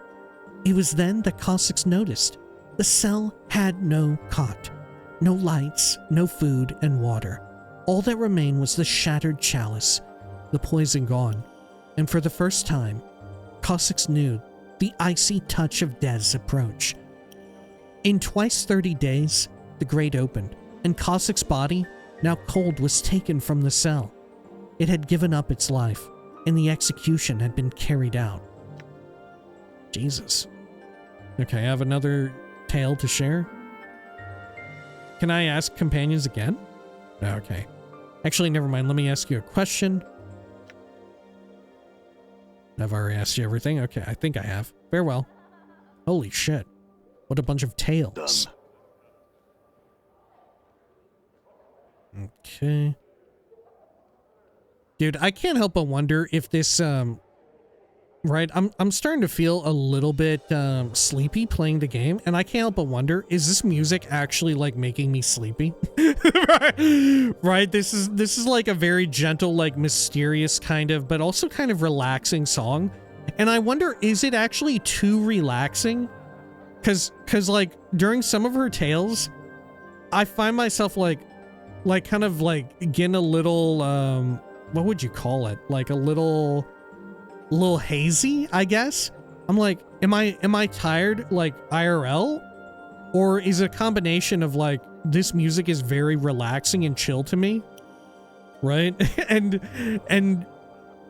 It was then that Cossacks noticed the cell had no cot, no lights, no food and water. All that remained was the shattered chalice, the poison gone, and for the first time, Cossacks knew the icy touch of death's approach. In twice 30 days, the grate opened, and Cossack's body, now cold, was taken from the cell. It had given up its life, and the execution had been carried out. Jesus. Okay, I have another tale to share. Can I ask companions again? Okay. Actually, never mind. Let me ask you a question. I've already asked you everything. Okay, I think I have. Farewell. Holy shit. What a bunch of tales. Done. Okay. Dude, I can't help but wonder if this, right? I'm starting to feel a little bit sleepy playing the game, and I can't help but wonder, is this music actually like making me sleepy? Right? This is like a very gentle, like mysterious kind of, but also kind of relaxing song. And I wonder, is it actually too relaxing? Cause like during some of her tales, I find myself like kind of like getting a little, what would you call it? Like a little hazy, I guess. I'm like, am I tired like IRL? Or is it a combination of like, this music is very relaxing and chill to me, right? and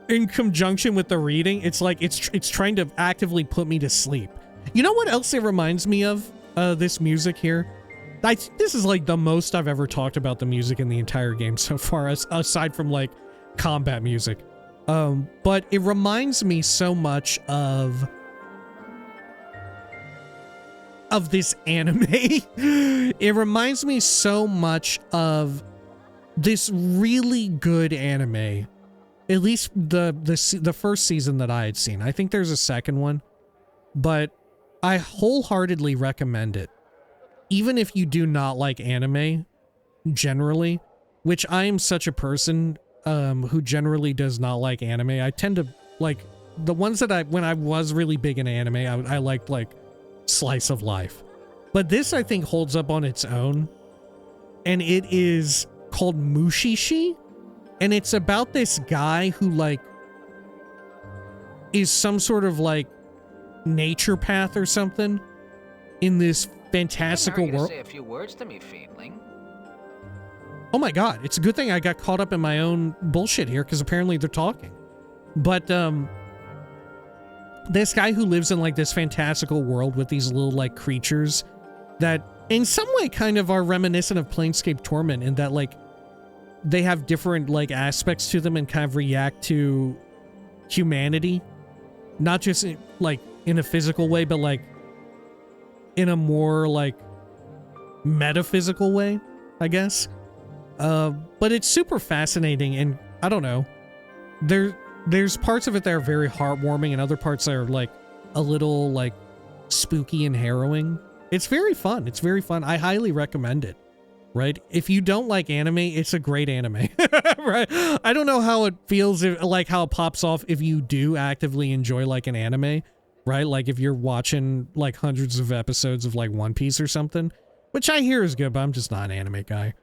in conjunction with the reading, it's like, it's trying to actively put me to sleep. You know what else it reminds me of, this music here? This is like the most I've ever talked about the music in the entire game so far, aside from like combat music. But it reminds me so much of this anime. It reminds me so much of this really good anime. At least the first season that I had seen. I think there's a second one, but I wholeheartedly recommend it. Even if you do not like anime generally, which I am such a person who generally does not like anime. I tend to like the ones that when I was really big in anime, I liked like slice of life. But this I think holds up on its own, and it is called Mushishi, and it's about this guy who like is some sort of like nature path or something in this fantastical world.
Say a few words to me, Fiendling.
Oh my god, it's a good thing I got caught up in my own bullshit here, because apparently they're talking. But, this guy who lives in, like, this fantastical world with these little, like, creatures that, in some way, kind of are reminiscent of Planescape Torment, in that, like, they have different, like, aspects to them and kind of react to humanity. Not just, like, in a physical way, but, like, in a more, like, metaphysical way, I guess. But it's super fascinating, and I don't know. There's parts of it that are very heartwarming, and other parts that are like a little like spooky and harrowing. It's very fun. It's very fun. I highly recommend it. Right? If you don't like anime, it's a great anime. Right? I don't know how it feels, like how it pops off if you do actively enjoy like an anime, right? Like if you're watching like hundreds of episodes of like One Piece or something, which I hear is good, but I'm just not an anime guy.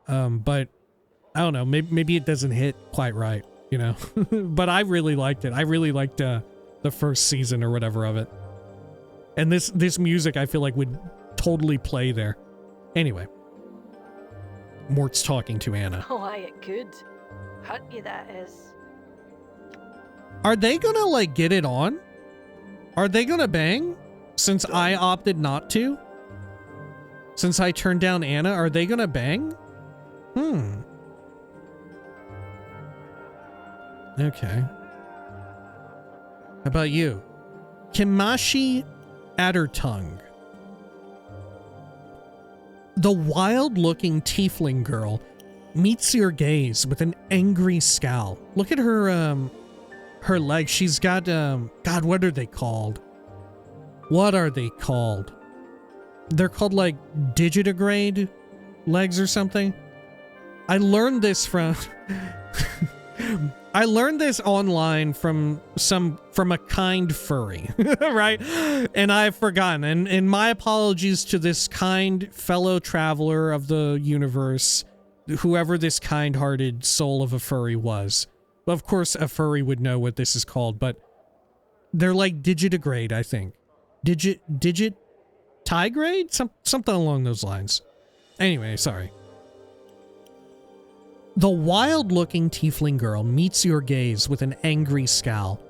But I don't know, maybe it doesn't hit quite right, you know. But I really liked it. I really liked the first season or whatever of it. And this music I feel like would totally play there. Anyway, Mort's talking to Anna.
Oh, aye, it could. Hurt you, that is.
Are they gonna like get it on? Are they gonna bang? Since I opted not to? Since I turned down Anna, are they gonna bang? Okay. How about you? Kimashi Addertongue. The wild-looking tiefling girl meets your gaze with an angry scowl. Look at her, her legs. She's got, God, what are they called? What are they called? They're called, like, digitigrade legs or something. I learned this from... I learned this online from a kind furry, right? And I've forgotten. And my apologies to this kind fellow traveler of the universe, whoever this kind-hearted soul of a furry was. Of course, a furry would know what this is called, but they're like digitigrade, I think. Digitigrade? Something along those lines. Anyway, sorry. The wild-looking tiefling girl meets your gaze with an angry scowl.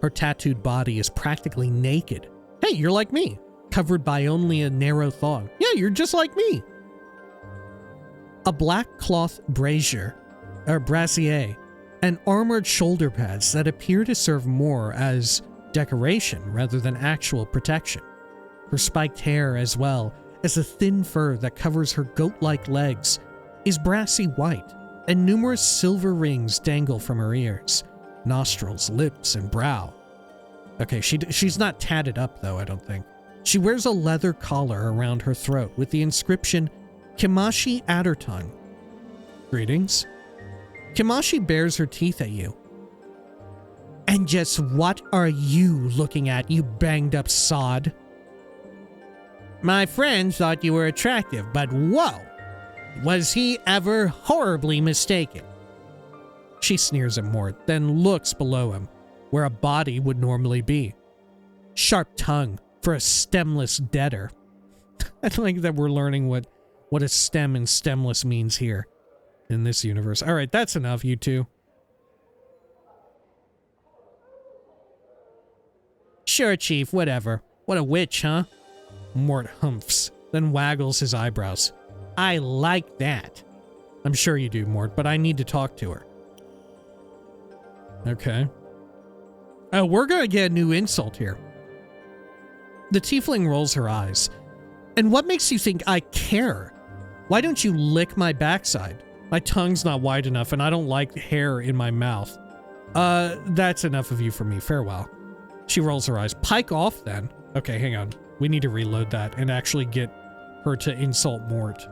Her tattooed body is practically naked. Hey, you're like me, covered by only a narrow thong. Yeah, you're just like me. A black cloth brazier, or brassiere, and armored shoulder pads that appear to serve more as decoration rather than actual protection. Her spiked hair, as well as the thin fur that covers her goat-like legs, is brassy white, and numerous silver rings dangle from her ears, nostrils, lips, and brow. Okay, she's not tatted up, though, I don't think. She wears a leather collar around her throat with the inscription, Kimashi Addertongue. Greetings. Kimashi bares her teeth at you. And just what are you looking at, you banged up sod? My friend thought you were attractive, but whoa! Was he ever horribly mistaken? She sneers at Mort, then looks below him, where a body would normally be. Sharp tongue for a stemless deader. I think that we're learning what a stem and stemless means here in this universe. All right, that's enough, you two. Sure, Chief, whatever. What a witch, huh? Mort humphs, then waggles his eyebrows. I like that. I'm sure you do, Mort, but I need to talk to her. Okay. Oh, we're gonna get a new insult here. The tiefling rolls her eyes. And what makes you think I care? Why don't you lick my backside? My tongue's not wide enough and I don't like hair in my mouth. That's enough of you for me. Farewell. She rolls her eyes. Pike off then. Okay, hang on. We need to reload that and actually get her to insult Mort.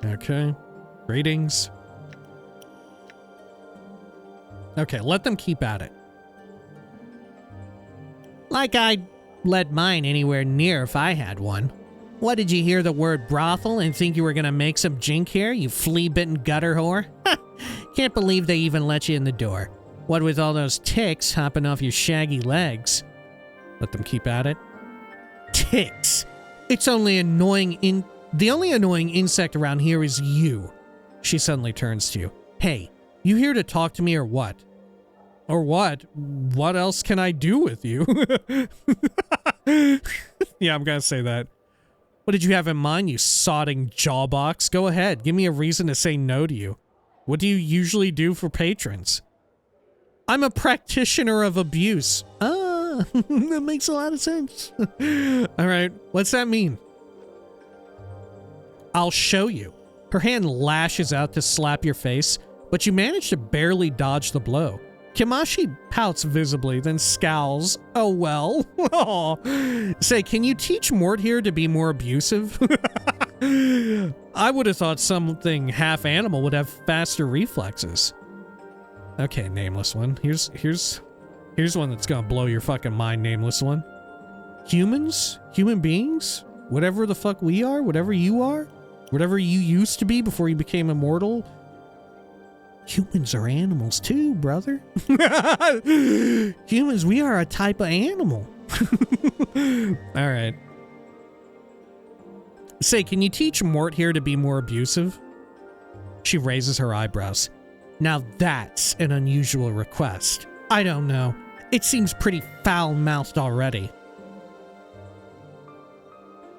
Okay. Greetings. Okay, let them keep at it. Like I'd let mine anywhere near if I had one. What, did you hear the word brothel and think you were gonna make some jink here, you flea-bitten gutter whore? Can't believe they even let you in the door. What with all those ticks hopping off your shaggy legs. Let them keep at it. Ticks! It's only annoying the only annoying insect around here is you. She suddenly turns to you. Hey, you here to talk to me or what? Or what? What else can I do with you? Yeah, I'm gonna say that. What did you have in mind, you sodding jawbox? Go ahead, give me a reason to say no to you. What do you usually do for patrons? I'm a practitioner of abuse. Ah, that makes a lot of sense. Alright, what's that mean? I'll show you. Her hand lashes out to slap your face, but you manage to barely dodge the blow. Kimashi pouts visibly, then scowls. Oh well. Aw. Say, can you teach Mort here to be more abusive? I would have thought something half animal would have faster reflexes. Okay, Nameless One. Here's one that's gonna blow your fucking mind, Nameless One. Humans? Human beings? Whatever the fuck we are? Whatever you are? Whatever you used to be before you became immortal? Humans are animals too, brother. Humans, we are a type of animal. Alright. Say, can you teach Mort here to be more abusive? She raises her eyebrows. Now that's an unusual request. I don't know. It seems pretty foul-mouthed already.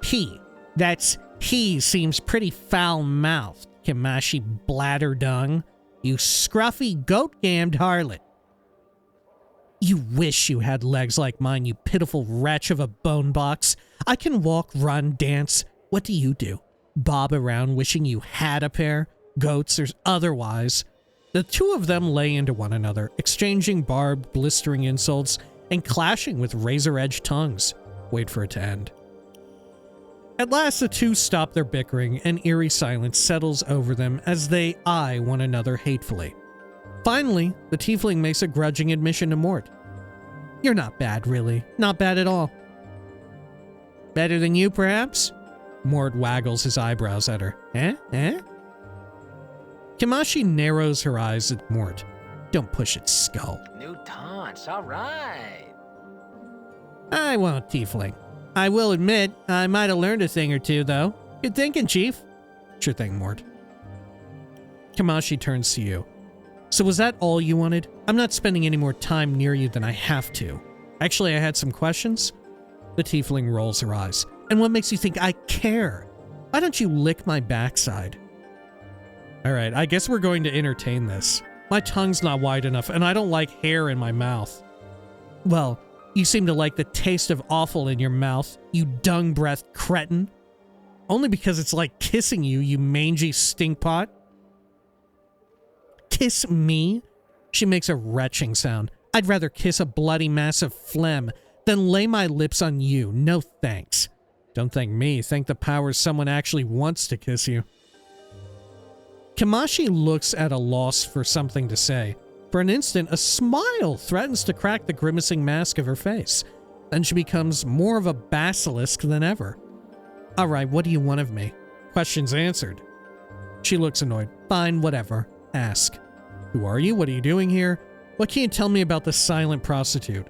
He seems pretty foul-mouthed, Kimashi Bladderdung. You scruffy, goat-gammed harlot. You wish you had legs like mine, you pitiful wretch of a bone box. I can walk, run, dance. What do you do? Bob around wishing you had a pair? Goats or otherwise. The two of them lay into one another, exchanging barbed, blistering insults and clashing with razor-edged tongues. Wait for it to end. At last, the two stop their bickering, and eerie silence settles over them as they eye one another hatefully. Finally, the tiefling makes a grudging admission to Mort. You're not bad, really. Not bad at all. Better than you, perhaps? Mort waggles his eyebrows at her. Eh? Kimashi narrows her eyes at Mort. Don't push it, skull.
New taunts, all right.
I won't, tiefling. I will admit, I might have learned a thing or two, though. Good thinking, Chief. Sure thing, Mort. Kimashi turns to you. So was that all you wanted? I'm not spending any more time near you than I have to. Actually, I had some questions. The tiefling rolls her eyes. And what makes you think I care? Why don't you lick my backside? Alright, I guess we're going to entertain this. My tongue's not wide enough, and I don't like hair in my mouth. Well, you seem to like the taste of offal in your mouth, you dung-breathed cretin. Only because it's like kissing you, you mangy stinkpot. Kiss me? She makes a retching sound. I'd rather kiss a bloody mass of phlegm than lay my lips on you. No thanks. Don't thank me. Thank the powers someone actually wants to kiss you. Kamashi looks at a loss for something to say. For an instant, a smile threatens to crack the grimacing mask of her face. Then she becomes more of a basilisk than ever. All right, what do you want of me? Questions answered. She looks annoyed. Fine, whatever. Ask. Who are you? What are you doing here? What can you tell me about the silent prostitute?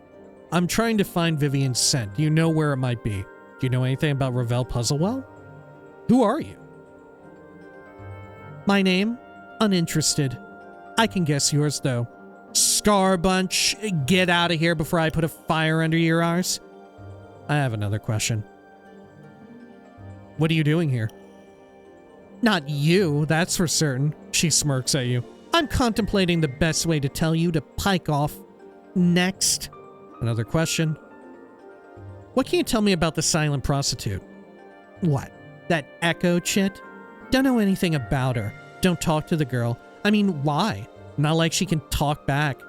I'm trying to find Vivian's scent. Do you know where it might be? Do you know anything about Ravel Puzzlewell? Who are you? My name? Uninterested. I can guess yours, though. Scar Bunch, get out of here before I put a fire under your arse. I have another question. What are you doing here? Not you, that's for certain. She smirks at you. I'm contemplating the best way to tell you to pike off. Next. Another question. What can you tell me about the silent prostitute? What? That Echo chit? Don't know anything about her. Don't talk to the girl. I mean, why? Not like she can talk back.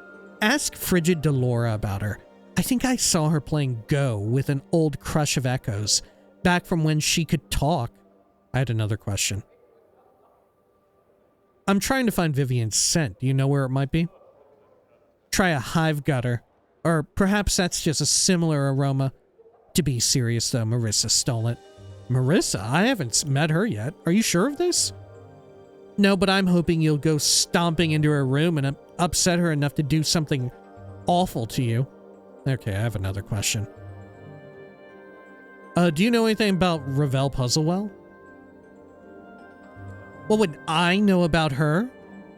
Ask Frigid Delora about her. I think I saw her playing Go with an old crush of Echo's, back from when she could talk. I had another question. I'm trying to find Vivian's scent. Do you know where it might be? Try a hive gutter. Or perhaps that's just a similar aroma. To be serious though, Marissa stole it. Marissa? I haven't met her yet. Are you sure of this? No, but I'm hoping you'll go stomping into her room and upset her enough to do something awful to you. Okay, I have another question. Do you know anything about Ravel Puzzlewell? What would I know about her?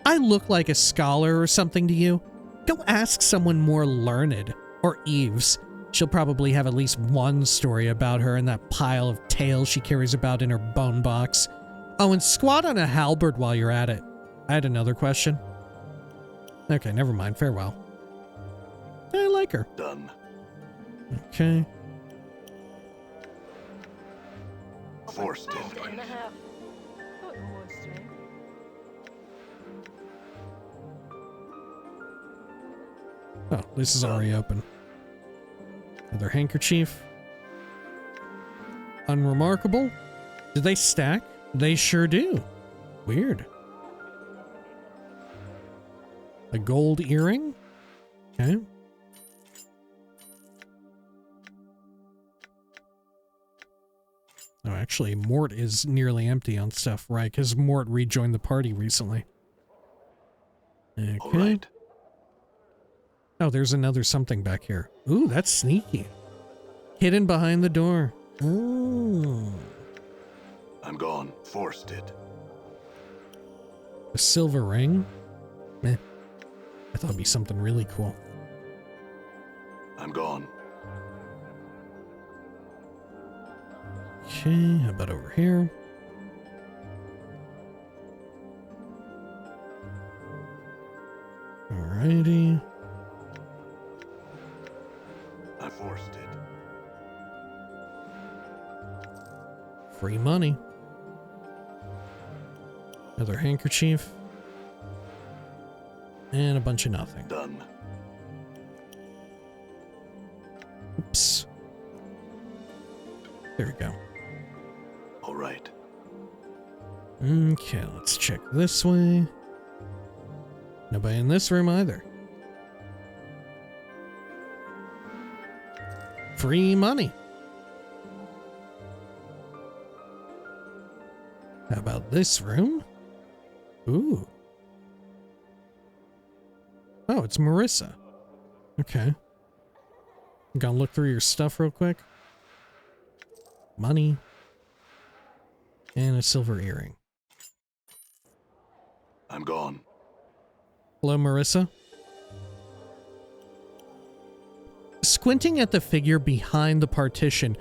I look like a scholar or something to you? Go ask someone more learned. Or Eves. She'll probably have at least one story about her in that pile of tales she carries about in her bone box. Oh, and squat on a halberd while you're at it. I had another question. Okay, never mind. Farewell. I like her.
Done.
Okay.
Forced it.
And a half. Oh, it wants to me.
Oh, this is already open. Another handkerchief. Unremarkable. Do they stack? They sure do. Weird. A gold earring? Okay. Oh, actually, Mort is nearly empty on stuff, right? Because Mort rejoined the party recently. Okay.
All right.
Oh, there's another something back here. Ooh, that's sneaky. Hidden behind the door. Oh.
I'm gone. Forced it.
A silver ring? Meh. I thought it'd be something really cool.
I'm gone.
Okay, how about over here? Alrighty.
I forced it.
Free money. Another handkerchief. And a bunch of nothing.
Done.
Oops. There we go.
All right.
Okay, let's check this way. Nobody in this room either. Free money. How about this room? Ooh. Oh, it's Marissa. Okay. I'm gonna look through your stuff real quick. Money. And a silver earring.
I'm gone.
Hello, Marissa. Squinting at the figure behind the partition,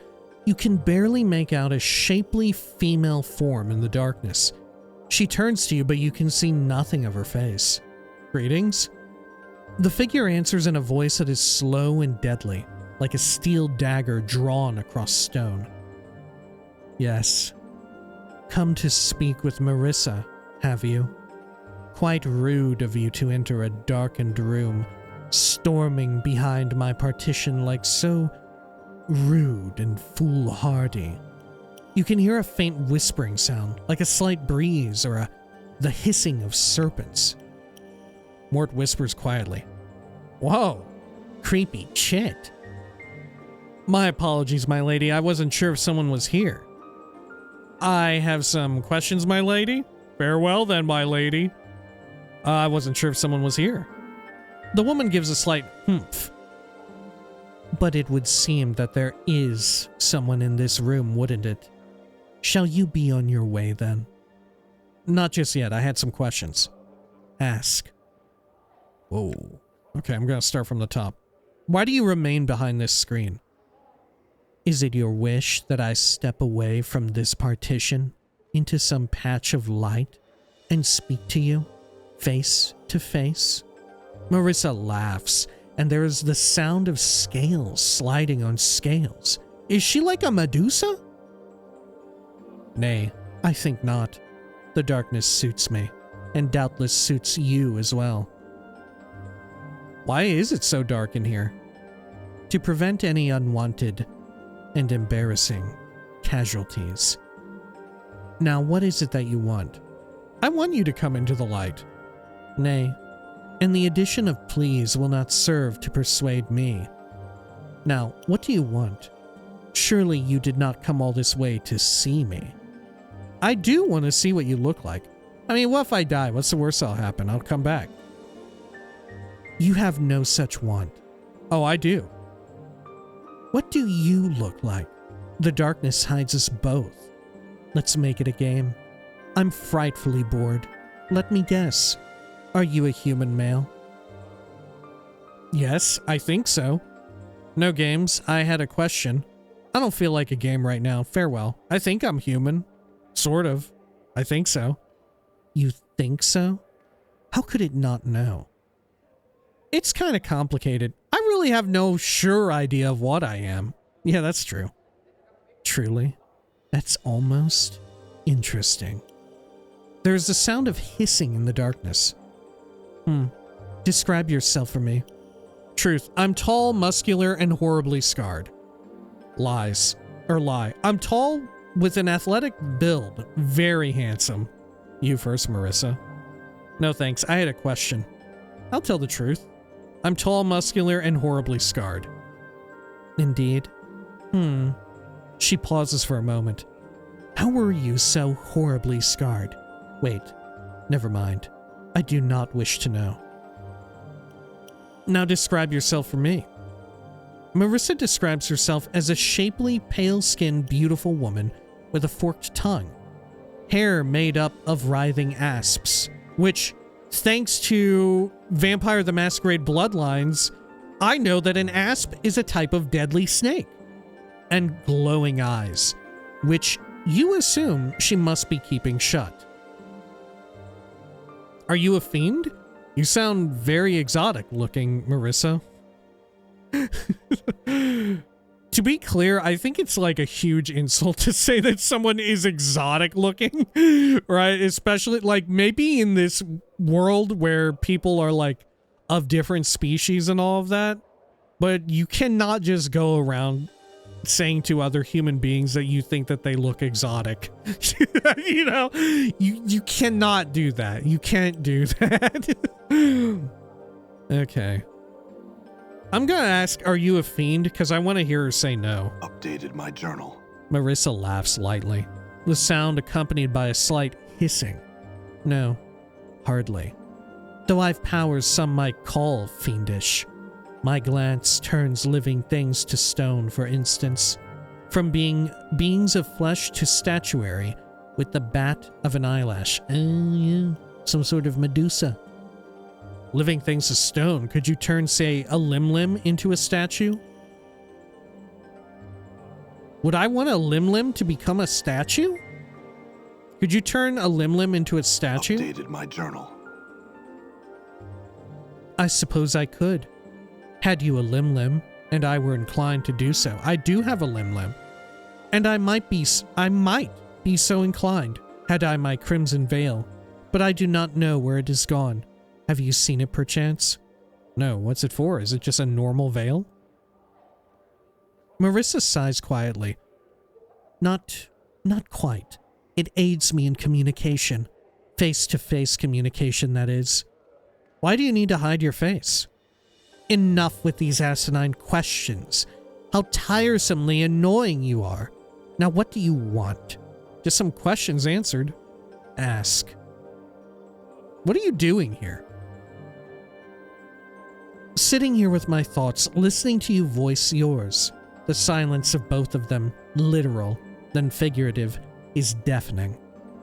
you can barely make out a shapely female form in the darkness. She turns to you, but you can see nothing of her face. Greetings? The figure answers in a voice that is slow and deadly, like a steel dagger drawn across stone. Yes. Come to speak with Marissa, have you? Quite rude of you to enter a darkened room storming behind my partition like so rude and foolhardy. You can hear a faint whispering sound, like a slight breeze or the hissing of serpents. Mort whispers quietly, "Whoa, creepy shit." "My apologies, my lady. I wasn't sure if someone was here." "I have some questions, my lady." "Farewell then, my lady." "I wasn't sure if someone was here." The woman gives a slight humph. "But it would seem that there is someone in this room, wouldn't it? Shall you be on your way then?" "Not just yet. I had some questions." "Ask." Whoa. Okay, I'm gonna start from the top. "Why do you remain behind this screen?" "Is it your wish that I step away from this partition into some patch of light and speak to you, face to face?" Marissa laughs, and there is the sound of scales sliding on scales. Is she like a Medusa? "Nay, I think not. The darkness suits me, and doubtless suits you as well." "Why is it so dark in here?" "To prevent any unwanted and embarrassing casualties." "Now, what is it that you want?" "I want you to come into the light." "Nay, and the addition of please will not serve to persuade me. Now, what do you want? Surely you did not come all this way to see me." "I do want to see what you look like. I mean, what if I die? What's the worst that'll happen? I'll come back." "You have no such want." "Oh, I do." "What do you look like? The darkness hides us both. Let's make it a game. I'm frightfully bored. Let me guess. Are you a human male?" "Yes, I think so." "No games. I had a question. I don't feel like a game right now. Farewell. I think I'm human. Sort of. I think so." "You think so? How could it not know?" "It's kind of complicated. I really have no sure idea of what I am." "Yeah, that's true." "Truly? That's almost interesting." There's the sound of hissing in the darkness. Describe yourself for me." "Truth. I'm tall, muscular, and horribly scarred." "Lies. Or lie. I'm tall with an athletic build. Very handsome." "You first, Marissa." "No thanks. I had a question." "I'll tell the truth. I'm tall, muscular, and horribly scarred." "Indeed? She pauses for a moment. "How were you so horribly scarred? Wait, never mind. I do not wish to know." "Now describe yourself for me." Marissa describes herself as a shapely, pale-skinned, beautiful woman with a forked tongue. Hair made up of writhing asps, which, thanks to Vampire the Masquerade Bloodlines, I know that an asp is a type of deadly snake. And glowing eyes, which you assume she must be keeping shut. "Are you a fiend? You sound very exotic looking, Marissa." To be clear, I think it's like a huge insult to say that someone is exotic looking, right? Especially like maybe in this world where people are like of different species and all of that, but you cannot just go around saying to other human beings that you think that they look exotic. You know, you cannot do that. You can't do that. Okay. I'm gonna ask, are you a fiend? Because I want to hear her say no.
Updated my journal.
Marissa laughs lightly, the sound accompanied by a slight hissing. "No, hardly. Though I've powers some might call fiendish. My glance turns living things to stone, for instance, from being beings of flesh to statuary with the bat of an eyelash. Oh, yeah, some sort of Medusa." "Living things to stone? Could you turn, say, a limb into a statue?" "Would I want a limb to become a statue? Could you turn a limb into a statue?"
Updated my journal.
"I suppose I could. Had you a limb, and I were inclined to do so. I do have a limb, and I might be so inclined, had I my crimson veil, but I do not know where it is gone. Have you seen it perchance?" No, what's it for? Is it just a normal veil? Marissa sighs quietly. Not quite. It aids me in communication. Face-to-face communication, that is. Why do you need to hide your face? Enough with these asinine questions. How tiresomely annoying you are. Now what do you want? Just some questions answered. Ask. What are you doing here? Sitting here with my thoughts, listening to you voice yours. The silence of both of them, literal, then figurative, is deafening.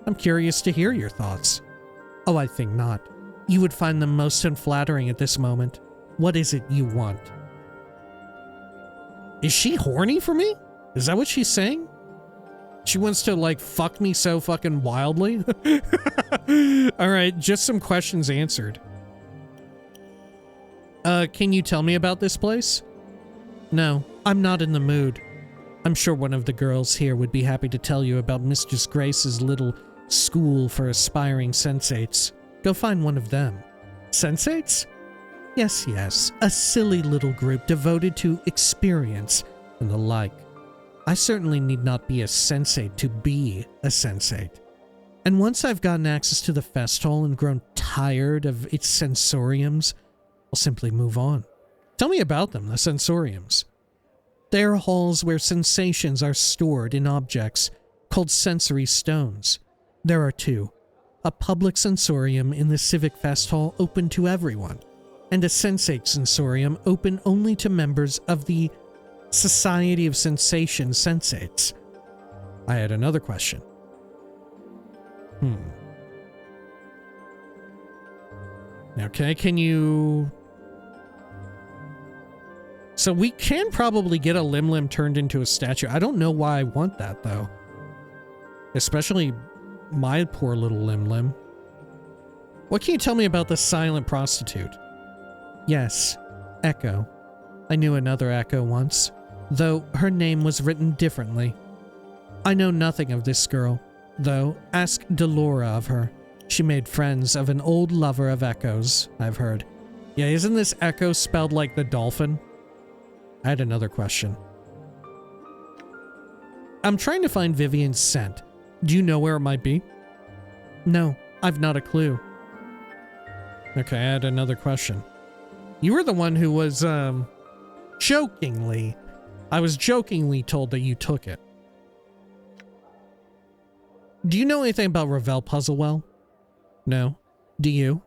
I'm curious to hear your thoughts. Oh, I think not. You would find them most unflattering at this moment. What is it you want? Is she horny for me? Is that what she's saying? She wants to, like, fuck me so fucking wildly? Alright, just some questions answered. Can you tell me about this place? No, I'm not in the mood. I'm sure one of the girls here would be happy to tell you about Mistress Grace's little school for aspiring sensates. Go find one of them. Sensates? Yes, yes, a silly little group devoted to experience and the like. I certainly need not be a sensate to be a sensate. And once I've gotten access to the fest hall and grown tired of its sensoriums, I'll simply move on. Tell me about them, the sensoriums. They are halls where sensations are stored in objects called sensory stones. There are two. A public sensorium in the Civic Fest Hall open to everyone, and a sensate sensorium open only to members of the Society of Sensation Sensates. I had another question. Okay, can you... So we can probably get a Lim turned into a statue. I don't know why I want that, though. Especially my poor little Lim. What can you tell me about the silent prostitute? Yes, Echo. I knew another Echo once, though her name was written differently. I know nothing of this girl, though ask Delora of her. She made friends of an old lover of Echo's, I've heard. Yeah, isn't this Echo spelled like the dolphin? I had another question. I'm trying to find Vivian's scent. Do you know where it might be? No, I've not a clue. Okay, I had another question. You were the one who was, jokingly... I was jokingly told that you took it. Do you know anything about Ravel Puzzlewell? No. Do you?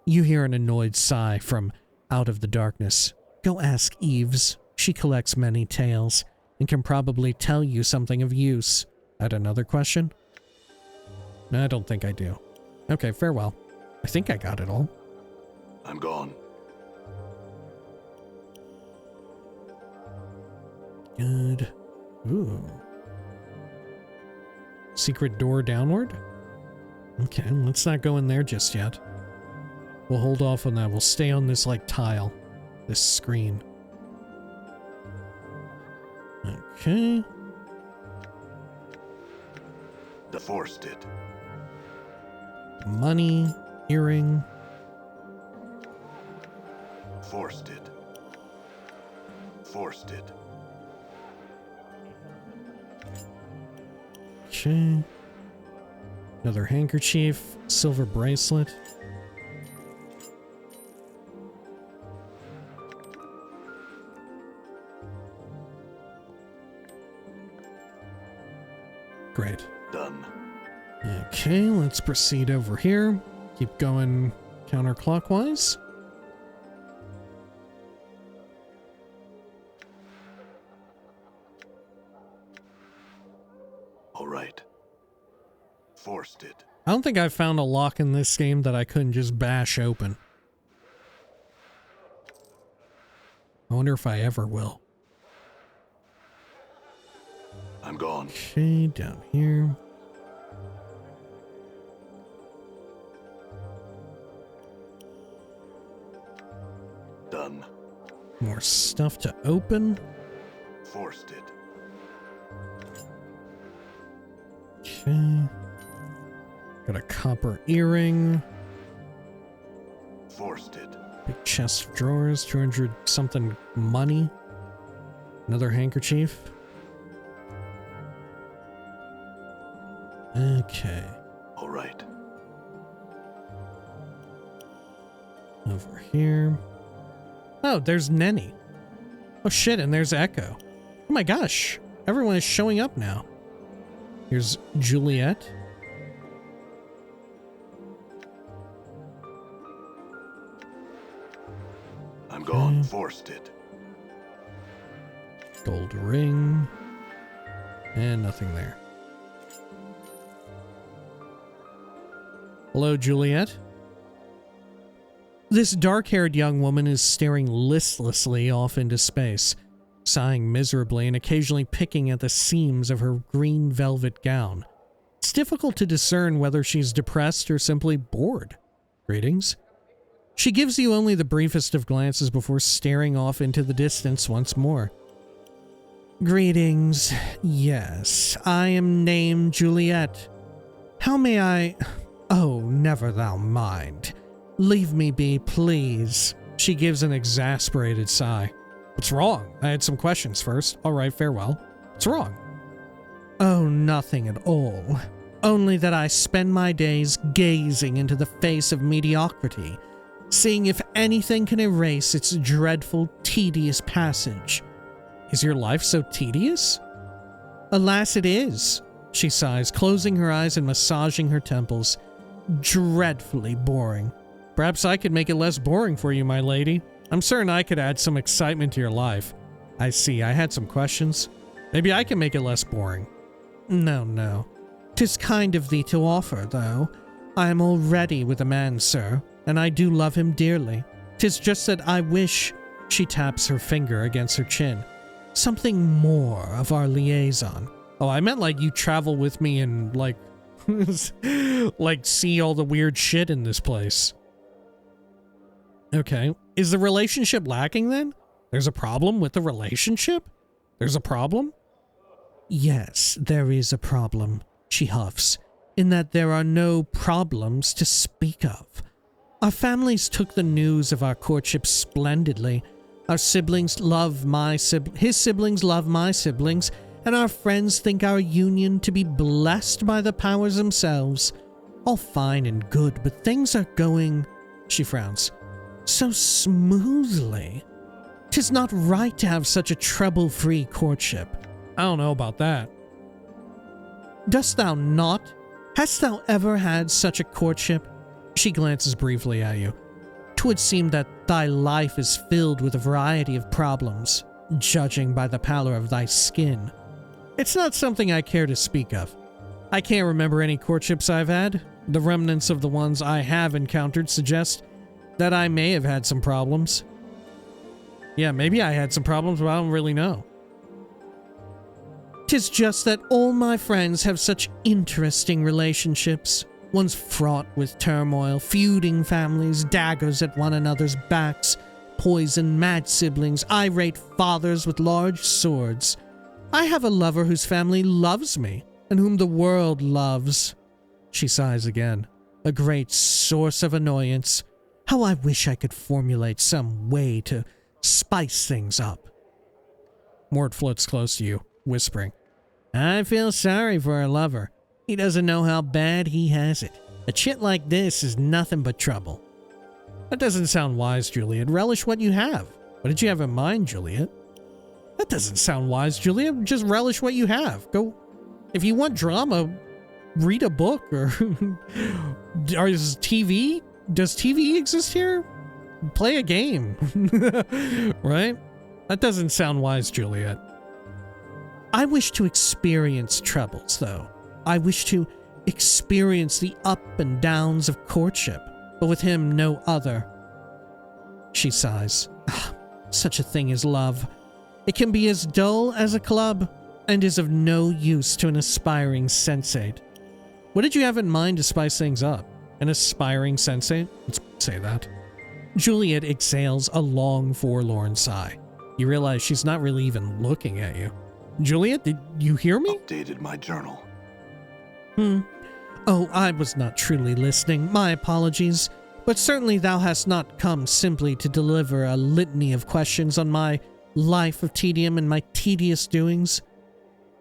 You hear an annoyed sigh from out of the darkness. Go ask Eves. She collects many tales and can probably tell you something of use. I had another question? No, I don't think I do. Okay, farewell. I think I got it all.
I'm gone.
Good. Ooh. Secret door downward? Okay, let's not go in there just yet. We'll hold off on that. We'll stay on this, like, tile. This screen. Okay.
The Force did.
Money. Earring.
Force did. Force did.
Okay. Another handkerchief. Silver bracelet. Great.
Done.
Okay, let's proceed over here. Keep going counterclockwise.
All right. Force did.
I don't think I've found a lock in this game that I couldn't just bash open. I wonder if I ever will.
I'm gone.
Okay, down here.
Done.
More stuff to open.
Force did.
Okay. Got a copper earring.
Force did.
Big chest of drawers, 200 something money. Another handkerchief. Okay.
All right.
Over here. Oh, there's Nenny. Oh shit, and there's Echo. Oh my gosh. Everyone is showing up now. Here's Juliet.
I'm gone. Forced it.
Gold ring. And nothing there. Hello, Juliet. This dark-haired young woman is staring listlessly off into space, sighing miserably and occasionally picking at the seams of her green velvet gown. It's difficult to discern whether she's depressed or simply bored. Greetings. She gives you only the briefest of glances before staring off into the distance once more. Greetings. Yes, I am named Juliet. How may I... Oh, never thou mind. Leave me be, please. She gives an exasperated sigh. What's wrong? I had some questions first. All right, farewell. What's wrong? Oh, nothing at all. Only that I spend my days gazing into the face of mediocrity, seeing if anything can erase its dreadful, tedious passage. Is your life so tedious? Alas, it is, she sighs, closing her eyes and massaging her temples. Dreadfully boring. Perhaps I could make it less boring for you, my lady. I'm certain I could add some excitement to your life. I see, I had some questions. Maybe I can make it less boring. No. 'Tis kind of thee to offer, though. I am already with a man, sir, and I do love him dearly. 'Tis just that I wish, she taps her finger against her chin, something more of our liaison. Oh, I meant like you travel with me and like, like see all the weird shit in this place. Okay. Is the relationship lacking then? There's a problem with the relationship? There's a problem? Yes, there is a problem, she huffs, in that there are no problems to speak of. Our families took the news of our courtship splendidly. Our siblings love his siblings love my siblings, and our friends think our union to be blessed by the powers themselves. All fine and good, but things are going, she frowns, so smoothly. 'Tis not right to have such a trouble-free courtship. I don't know about that. Dost thou not? Hast thou ever had such a courtship? She glances briefly at you. 'Twould seem that thy life is filled with a variety of problems, judging by the pallor of thy skin. It's not something I care to speak of. I can't remember any courtships I've had. The remnants of the ones I have encountered suggest that I may have had some problems. Yeah, maybe I had some problems, but I don't really know. 'Tis just that all my friends have such interesting relationships. One's fraught with turmoil, feuding families, daggers at one another's backs, poison mad siblings, irate fathers with large swords. I have a lover whose family loves me, and whom the world loves. She sighs again. A great source of annoyance. How I wish I could formulate some way to spice things up. Mort floats close to you, whispering, I feel sorry for her lover. He doesn't know how bad he has it. A chit like this is nothing but trouble. That doesn't sound wise, Juliet. Relish what you have. What did you have in mind, Juliet? That doesn't sound wise, Juliet. Just relish what you have. Go. If you want drama, read a book or is TV? Does TV exist here? Play a game. Right? That doesn't sound wise, Juliet. I wish to experience troubles, though. I wish to experience the up and downs of courtship, but with him no other. She sighs. Such a thing as love. It can be as dull as a club, and is of no use to an aspiring sensate. What did you have in mind to spice things up? An aspiring sensate? Let's say that. Juliet exhales a long, forlorn sigh. You realize she's not really even looking at you. Juliet, did you hear me?
Updated my journal.
Oh, I was not truly listening. My apologies. But certainly thou hast not come simply to deliver a litany of questions on my life of tedium and my tedious doings.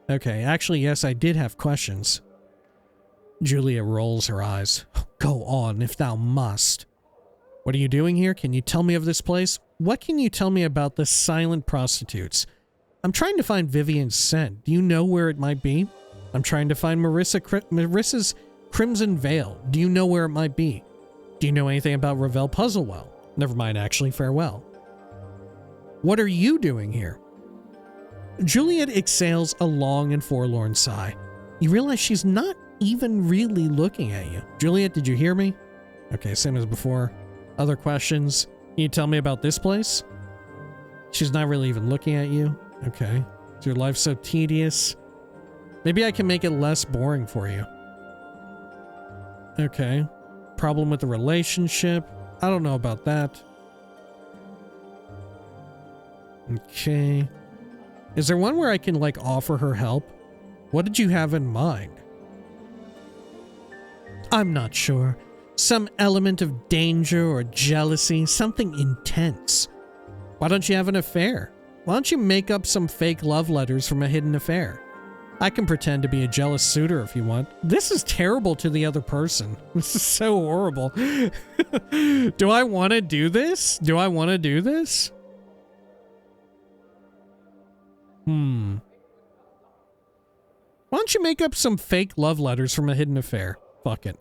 Okay, actually, yes, I did have questions. Julia rolls her eyes. Go on, if thou must. What are you doing here? Can you tell me of this place? What can you tell me about the silent prostitutes? I'm trying to find Vivian's scent. Do you know where it might be? I'm trying to find Marissa's Crimson Veil. Do you know where it might be? Do you know anything about Ravel Puzzlewell? Never mind, actually, farewell. What are you doing here? Juliet exhales a long and forlorn sigh. You realize she's not even really looking at you. Juliet, did you hear me? Okay, same as before. Other questions? Can you tell me about this place? She's not really even looking at you. Okay. Is your life so tedious? Maybe I can make it less boring for you. Okay. Problem with the relationship? I don't know about that. Okay. Is there one where I can, like, offer her help? What did you have in mind? I'm not sure. Some element of danger or jealousy, something intense. Why don't you have an affair? Why don't you make up some fake love letters from a hidden affair? I can pretend to be a jealous suitor if you want. This is terrible to the other person. This is so horrible. Do I want to do this? Do I want to do this? Why don't you make up some fake love letters from a hidden affair? Fuck it.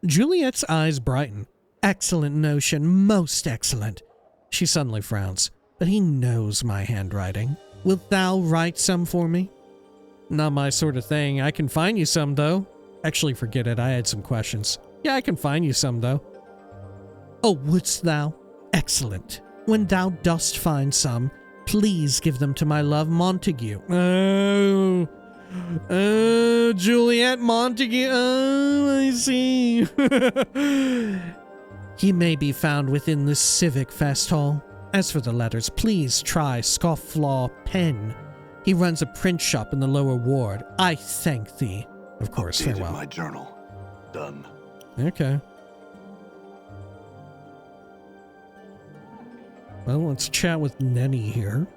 Juliet's eyes brighten. Excellent notion, most excellent. She suddenly frowns. But he knows my handwriting. Wilt thou write some for me? Not my sort of thing. I can find you some, though. Actually, forget it. I had some questions. Yeah, I can find you some, though. Oh, wouldst thou? Excellent. When thou dost find some, please give them to my love Montague. Oh, Juliet Montague. Oh, I see. He may be found within the civic fest hall. As for the letters, please try Scofflaw Pen. He runs a print shop in the lower ward. I thank thee. Of course,
Updated
farewell.
my journal. Done.
Okay. Well, let's chat with Nenny here.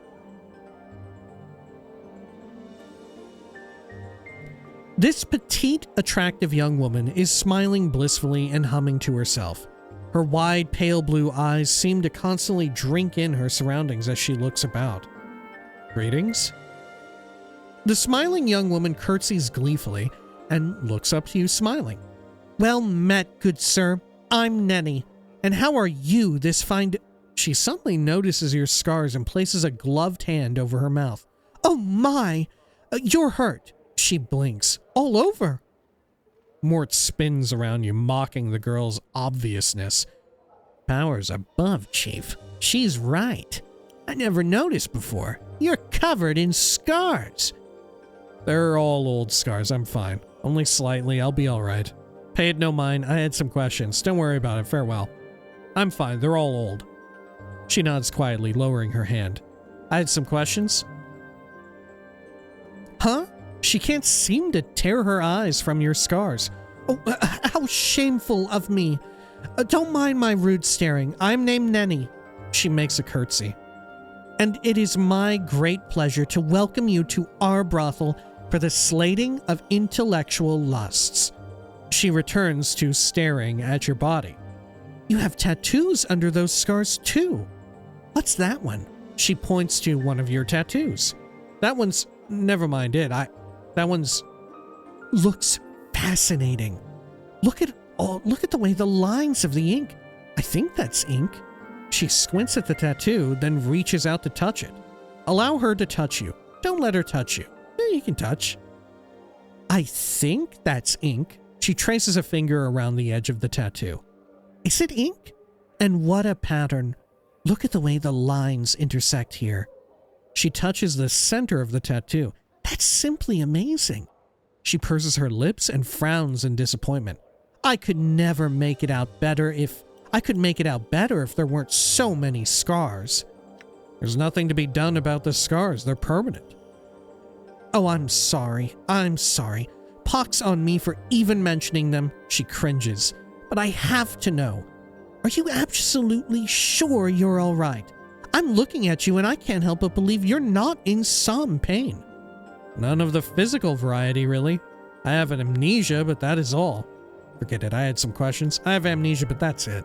This petite, attractive young woman is smiling blissfully and humming to herself. Her wide, pale blue eyes seem to constantly drink in her surroundings as she looks about. Greetings? The smiling young woman curtsies gleefully and looks up to you smiling. Well met, good sir. I'm Nenny. And how are you this fine... She suddenly notices your scars and places a gloved hand over her mouth. Oh my! You're hurt. She blinks. All over. Mort spins around you, mocking the girl's obviousness. Powers above, Chief. She's right. I never noticed before. You're covered in scars. They're all old scars. I'm fine. Only slightly. I'll be all right. Paid no mind. I had some questions. Don't worry about it. Farewell. I'm fine. They're all old. She nods quietly, lowering her hand. I had some questions. Huh? She can't seem to tear her eyes from your scars. Oh, how shameful of me. Don't mind my rude staring. I'm named Nenny. She makes a curtsy. And it is my great pleasure to welcome you to our brothel for the slating of intellectual lusts. She returns to staring at your body. You have tattoos under those scars too. What's that one? She points to one of your tattoos. That one's... Never mind it. That one's... Looks fascinating. Look at the way the lines of the ink. I think that's ink. She squints at the tattoo, then reaches out to touch it. Allow her to touch you. Don't let her touch you. You can touch. I think that's ink. She traces a finger around the edge of the tattoo. Is it ink? And what a pattern. Look at the way the lines intersect here. She touches the center of the tattoo. That's simply amazing. She purses her lips and frowns in disappointment. I could never make it out better if there weren't so many scars. There's nothing to be done about the scars. They're permanent. Oh, I'm sorry. Pox on me for even mentioning them. She cringes. But I have to know. Are you absolutely sure you're all right? I'm looking at you and I can't help but believe you're not in some pain. None of the physical variety, really. I have an amnesia, but that is all. Forget it, I had some questions. I have amnesia, but that's it.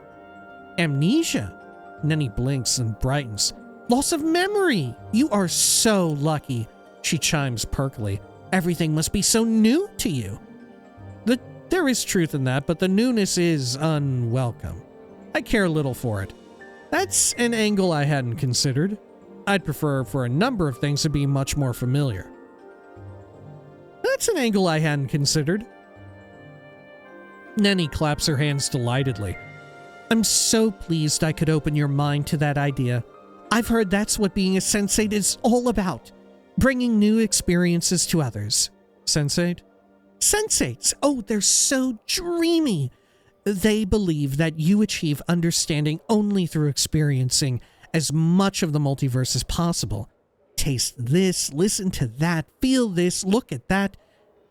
Amnesia? Nenny blinks and brightens. Loss of memory! You are so lucky, she chimes perkily. Everything must be so new to you. There is truth in that, but the newness is unwelcome. I care little for it. That's an angle I hadn't considered. I'd prefer for a number of things to be much more familiar. That's an angle I hadn't considered. Nenny claps her hands delightedly. I'm so pleased I could open your mind to that idea. I've heard that's what being a sensate is all about. Bringing new experiences to others. Sensate? Sensates! Oh, they're so dreamy. They believe that you achieve understanding only through experiencing as much of the multiverse as possible. Taste this, listen to that, feel this, look at that,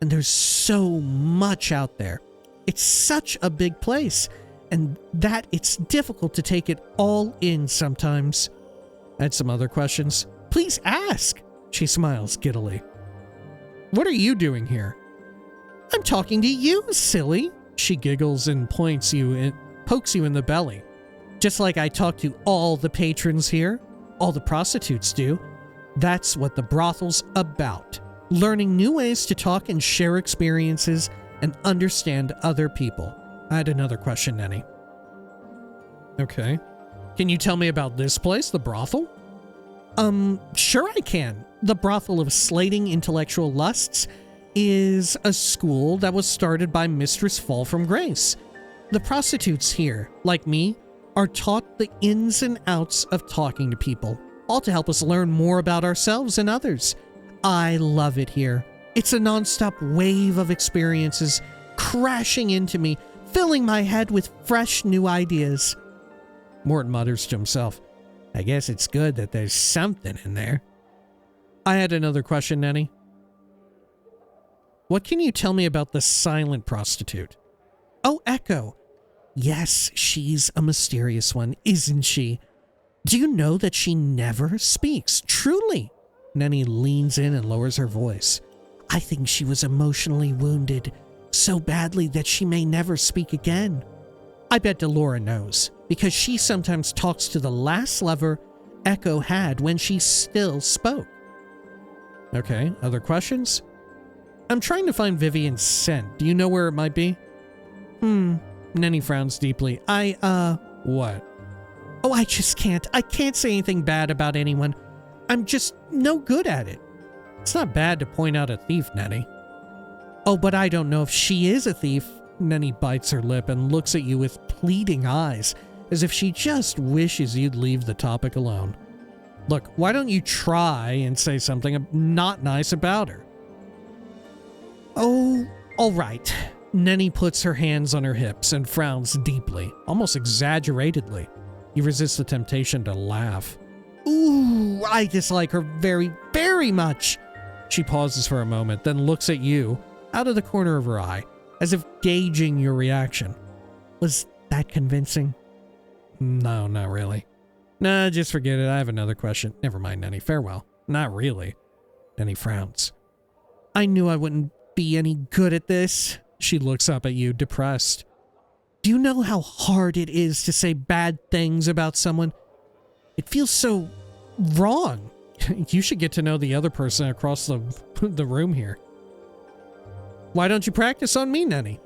and there's so much out there. It's such a big place, and that it's difficult to take it all in sometimes. I had some other questions. Please ask, she smiles giddily. What are you doing here? I'm talking to you, silly. She giggles and pokes you in the belly. Just like I talk to all the patrons here, all the prostitutes do. That's what the brothel's about. Learning new ways to talk and share experiences and understand other people. I had another question, Nenny. Okay. Can you tell me about this place, the brothel? Sure I can. The brothel of slating intellectual lusts is a school that was started by Mistress Fall from Grace. The prostitutes here, like me, are taught the ins and outs of talking to people, all to help us learn more about ourselves and others. I love it here. It's a non-stop wave of experiences crashing into me, filling my head with fresh new ideas. Mort mutters to himself, I guess it's good that there's something in there. I had another question, Nenny. What can you tell me about the silent prostitute? Oh, Echo. Yes, she's a mysterious one, isn't she? Do you know that she never speaks? Truly. Nenny leans in and lowers her voice. I think she was emotionally wounded so badly that she may never speak again. I bet Delora knows, because she sometimes talks to the last lover Echo had when she still spoke. Okay, other questions? I'm trying to find Vivian's scent. Do you know where it might be? Nenny frowns deeply. What? Oh, I just can't. I can't say anything bad about anyone. I'm just no good at it. It's not bad to point out a thief, Nenny. Oh, but I don't know if she is a thief. Nenny bites her lip and looks at you with pleading eyes, as if she just wishes you'd leave the topic alone. Look, why don't you try and say something not nice about her? Oh, all right. Nenny puts her hands on her hips and frowns deeply, almost exaggeratedly. You resist the temptation to laugh. Ooh, I dislike her very, very much. She pauses for a moment, then looks at you out of the corner of her eye, as if gauging your reaction. Was that convincing? No, not really. Nah, just forget it. I have another question. Never mind, Nenny. Farewell. Not really. Nenny frowns. I knew I wouldn't be any good at this. She looks up at you, depressed. Do you know how hard it is to say bad things about someone? It feels so wrong. You should get to know the other person across the room here. Why don't you practice on me, Nenny?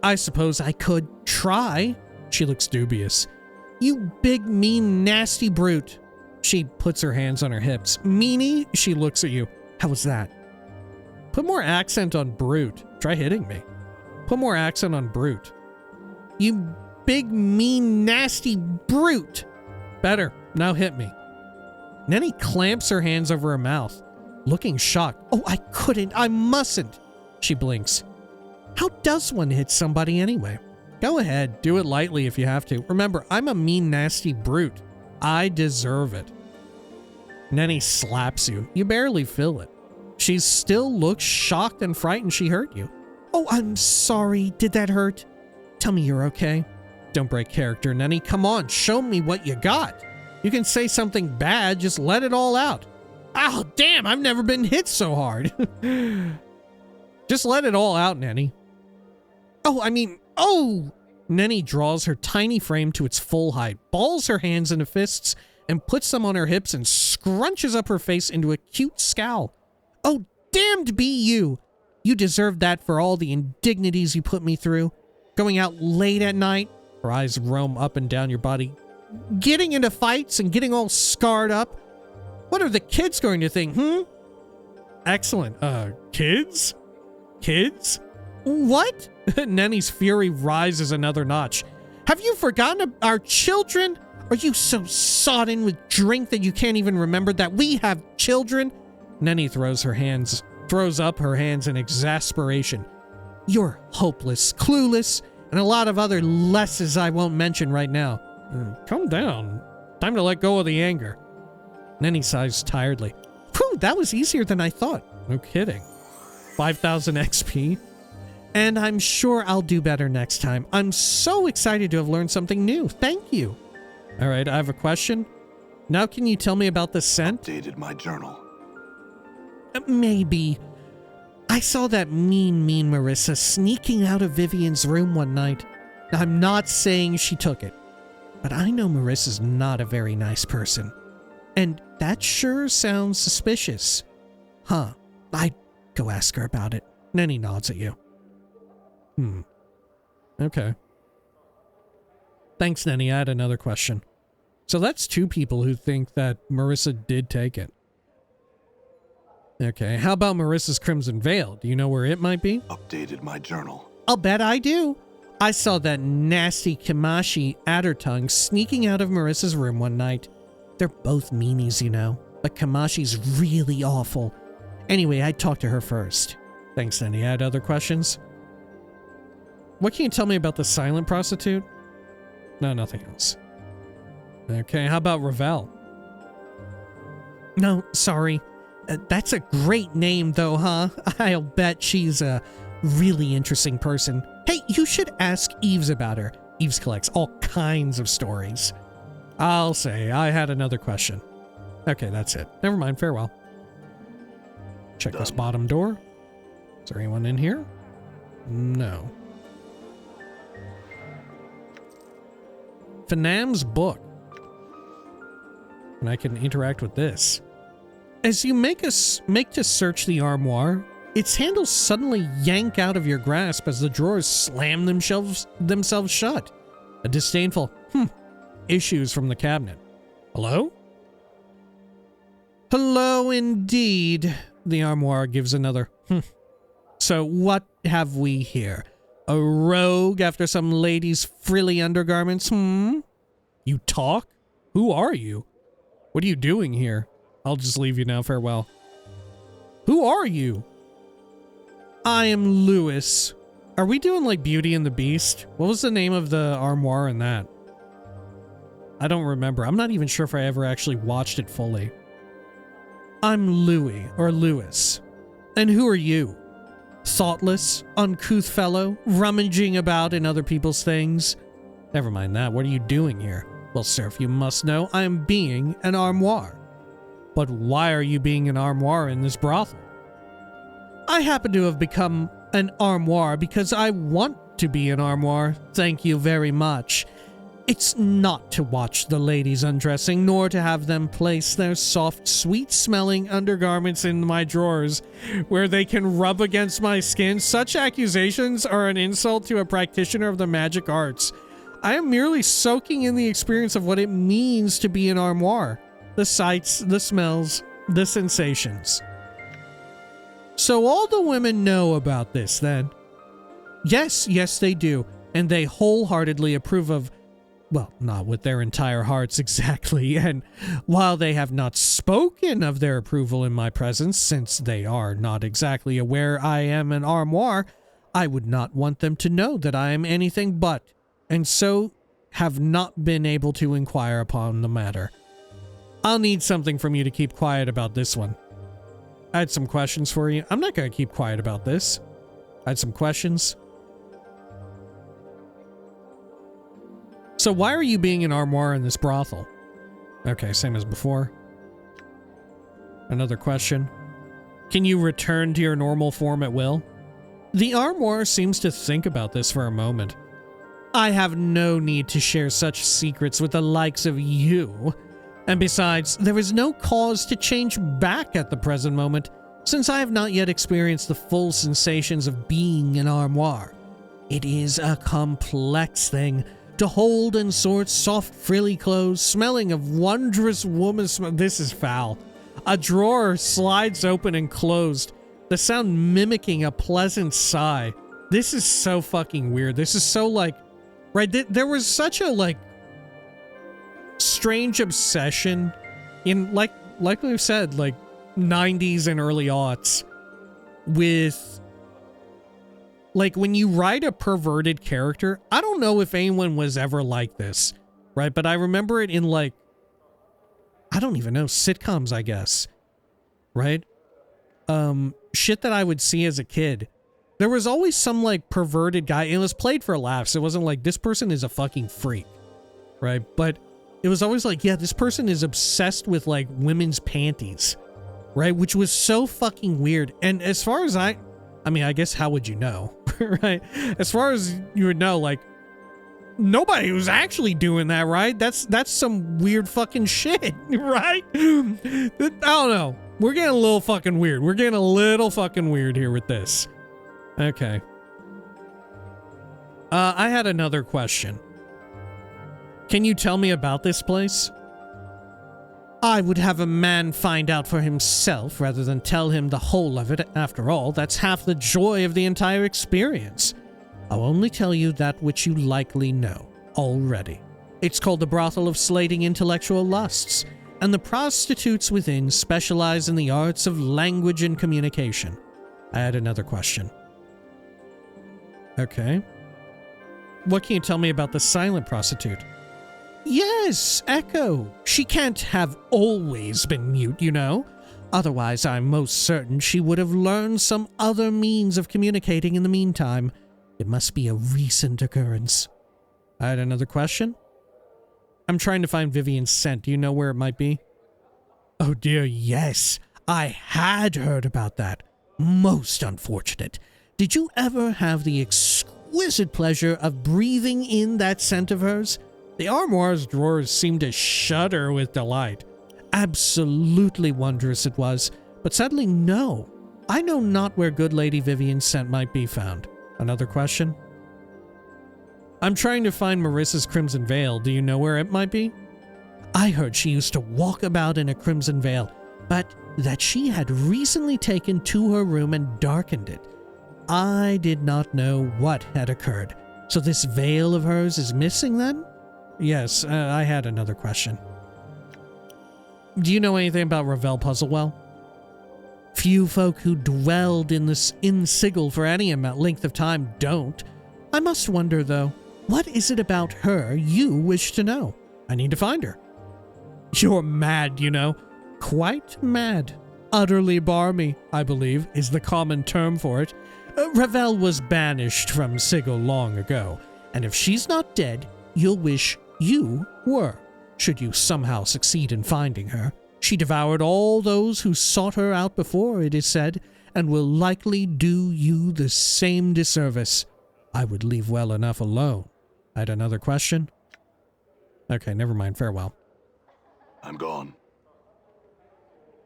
I suppose I could try. She looks dubious. You big, mean, nasty brute. She puts her hands on her hips. Meanie? She looks at you. How was that? Put more accent on brute. Try hitting me. Put more accent on brute. You big, mean, nasty brute. Better. Now hit me. Nenny clamps her hands over her mouth, looking shocked. Oh, I couldn't. I mustn't. She blinks. How does one hit somebody anyway? Go ahead. Do it lightly if you have to. Remember, I'm a mean, nasty brute. I deserve it. Nenny slaps you. You barely feel it. She still looks shocked and frightened she hurt you. Oh, I'm sorry. Did that hurt? Tell me you're okay. Don't break character, Nenny. Come on, show me what you got. You can say something bad, just let it all out. Oh, damn, I've never been hit so hard. Just let it all out, Nenny. Oh! Nenny draws her tiny frame to its full height, balls her hands into fists, and puts them on her hips and scrunches up her face into a cute scowl. Oh, damned be you! You deserve that for all the indignities you put me through. Going out late at night, her eyes roam up and down your body, getting into fights and getting all scarred up. What are the kids going to think, Excellent. Kids? Kids? What? Nenny's fury rises another notch. Have you forgotten our children? Are you so sodden with drink that you can't even remember that we have children? Nenny throws up her hands in exasperation. You're hopeless, clueless, and a lot of other lesses I won't mention right now. Calm down. Time to let go of the anger. Nenny sighs tiredly. Whew, that was easier than I thought. No kidding. 5,000 XP. And I'm sure I'll do better next time. I'm so excited to have learned something new. Thank you. All right, I have a question. Now can you tell me about the scent?
Updated my journal.
Maybe. I saw that mean Marissa sneaking out of Vivian's room one night. Now, I'm not saying she took it, but I know Marissa's not a very nice person. And that sure sounds suspicious. Huh. I'd go ask her about it. Nenny nods at you. Okay. Thanks, Nenny. I had another question. So that's 2 people who think that Marissa did take it. Okay, how about Marissa's Crimson Veil? Do you know where it might be?
Updated my journal.
I'll bet I do. I saw that nasty Kamashi Addertongue sneaking out of Marissa's room one night. They're both meanies, you know, but Kamashi's really awful. Anyway, I talked to her first. Thanks, Nenny. I had other questions? What can you tell me about the silent prostitute? No, nothing else. Okay, how about Ravel? No, sorry. That's a great name, though, huh? I'll bet she's a really interesting person. Hey, you should ask Eves about her. Eves collects all kinds of stories. I'll say, I had another question. Okay, that's it. Never mind, farewell. Check this bottom door. Is there anyone in here? No. Fanam's book. And I can interact with this. As you make to search the armoire, its handles suddenly yank out of your grasp as the drawers slam themselves shut. A disdainful, issues from the cabinet. Hello? Hello indeed. The armoire gives another, So what have we here? A rogue after some lady's frilly undergarments, You talk? Who are you? What are you doing here? I'll just leave you now, farewell. Who are you? I am Lewis. Are we doing like Beauty and the Beast? What was the name of the armoire in that? I don't remember. I'm not even sure if I ever actually watched it fully. I'm Louis, or Lewis. And who are you? Thoughtless, uncouth fellow, rummaging about in other people's things? Never mind that. What are you doing here? Well, sir, if you must know, I am being an armoire. But why are you being an armoire in this brothel? I happen to have become an armoire because I want to be an armoire. Thank you very much. It's not to watch the ladies undressing, nor to have them place their soft, sweet-smelling undergarments in my drawers, where they can rub against my skin. Such accusations are an insult to a practitioner of the magic arts. I am merely soaking in the experience of what it means to be an armoire. The sights, the smells, the sensations. So all the women know about this, then? Yes, they do. And they wholeheartedly approve of, well, not with their entire hearts exactly, and while they have not spoken of their approval in my presence, since they are not exactly aware I am an armoire, I would not want them to know that I am anything but, and so have not been able to inquire upon the matter. I'll need something from you to keep quiet about this one. I had some questions for you. I'm not going to keep quiet about this. I had some questions. So why are you being an armoire in this brothel? Okay, same as before. Another question. Can you return to your normal form at will? The armoire seems to think about this for a moment. I have no need to share such secrets with the likes of you. And besides, there is no cause to change back at the present moment, since I have not yet experienced the full sensations of being an armoire. It is a complex thing to hold and sort soft, frilly clothes, smelling of wondrous woman smell. This is foul. A drawer slides open and closed, the sound mimicking a pleasant sigh. This is so fucking weird. This is so like, right? There was such a like strange obsession in like we've said, like 90s and early aughts with like when you write a perverted character. I don't know if anyone was ever like this, right? But I remember it in like, I don't even know, sitcoms, I guess, right? Shit that I would see as a kid. There was always some like perverted guy. It was played for laughs. It wasn't like this person is a fucking freak, right? But it was always like, yeah, this person is obsessed with like women's panties, right? Which was so fucking weird. And as far as I mean, I guess how would you know, right? As far as you would know, like nobody was actually doing that, right? That's some weird fucking shit, right? I don't know. We're getting a little fucking weird. We're getting a little fucking weird here with this. Okay. I had another question. Can you tell me about this place? I would have a man find out for himself rather than tell him the whole of it. After all, that's half the joy of the entire experience. I'll only tell you that which you likely know already. It's called the Brothel of Slating Intellectual Lusts, and the prostitutes within specialize in the arts of language and communication. I had another question. Okay. What can you tell me about the silent prostitute? Yes, Echo. She can't have always been mute, you know. Otherwise, I'm most certain she would have learned some other means of communicating in the meantime. It must be a recent occurrence. I had another question. I'm trying to find Vivian's scent. Do you know where it might be? Oh dear, yes. I had heard about that. Most unfortunate. Did you ever have the exquisite pleasure of breathing in that scent of hers? The armoire's drawers seemed to shudder with delight. Absolutely wondrous it was, but sadly no. I know not where good Lady Vivian's scent might be found. Another question? I'm trying to find Marissa's crimson veil. Do you know where it might be? I heard she used to walk about in a crimson veil, but that she had recently taken to her room and darkened it. I did not know what had occurred. So this veil of hers is missing then? Yes, I had another question. Do you know anything about Ravel Puzzlewell? Few folk who dwelled in Sigil for any length of time don't. I must wonder, though, what is it about her you wish to know? I need to find her. You're mad, you know. Quite mad. Utterly barmy, I believe, is the common term for it. Ravel was banished from Sigil long ago, and if she's not dead, you'll wish you were, should you somehow succeed in finding her. She devoured all those who sought her out before, it is said, and will likely do you the same disservice. I would leave well enough alone. I had another question? Okay, never mind. Farewell.
I'm gone.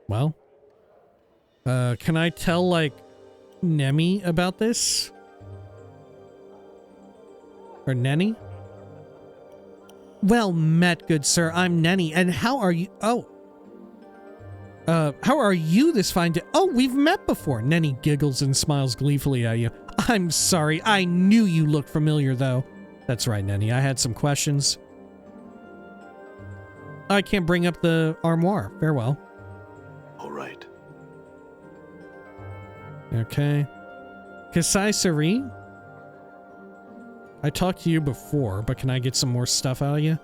Well, can I tell, like, Nemi about this? Or Nenny? Well met, good sir. I'm Nenny, and how are you? Oh. How are you this fine day? Oh, we've met before. Nenny giggles and smiles gleefully at you. I'm sorry. I knew you looked familiar, though. That's right, Nenny. I had some questions. I can't bring up the armoire. Farewell.
All right.
Okay. Kasai Sari? I talked to you before, but can I get some more stuff out of you?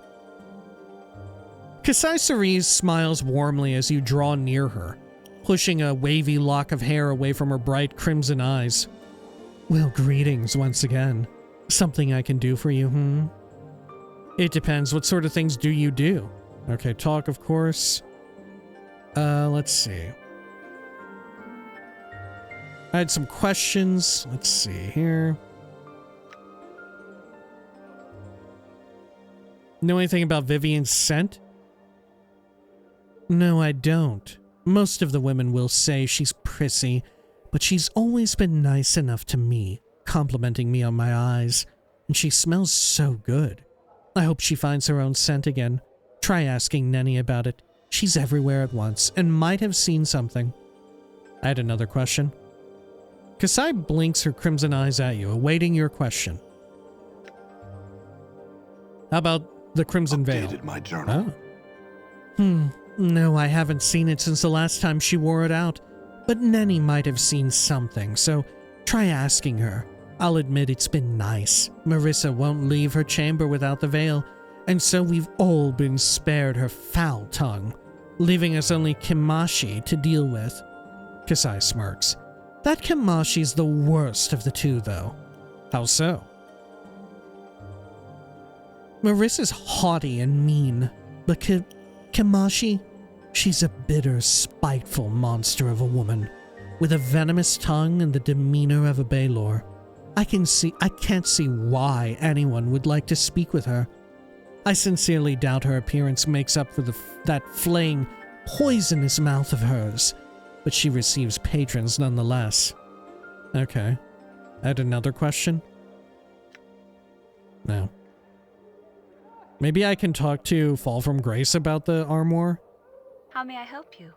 Kasai Cerise smiles warmly as you draw near her, pushing a wavy lock of hair away from her bright crimson eyes. Well, greetings once again. Something I can do for you, It depends. What sort of things do you do? Okay, talk, of course. Let's see. I had some questions. Let's see here. Know anything about Vivian's scent? No, I don't. Most of the women will say she's prissy, but she's always been nice enough to me, complimenting me on my eyes, and she smells so good. I hope she finds her own scent again. Try asking Nenny about it. She's everywhere at once, and might have seen something. I had another question. Kasai blinks her crimson eyes at you, awaiting your question. How about the Crimson Veil?
Updated my journal.
Oh. No, I haven't seen it since the last time she wore it out. But Nenny might have seen something, so try asking her. I'll admit it's been nice. Marissa won't leave her chamber without the veil, and so we've all been spared her foul tongue, leaving us only Kimashi to deal with. Kasai smirks. That Kimashi's the worst of the two, though. How so? Marissa's haughty and mean, but Kimashi, she's a bitter, spiteful monster of a woman, with a venomous tongue and the demeanor of a Baylor. I can't see why anyone would like to speak with her. I sincerely doubt her appearance makes up for that flaying, poisonous mouth of hers, but she receives patrons nonetheless. Okay. I had another question? No. Maybe I can talk to Fall from Grace about the armoire?
How may I help you?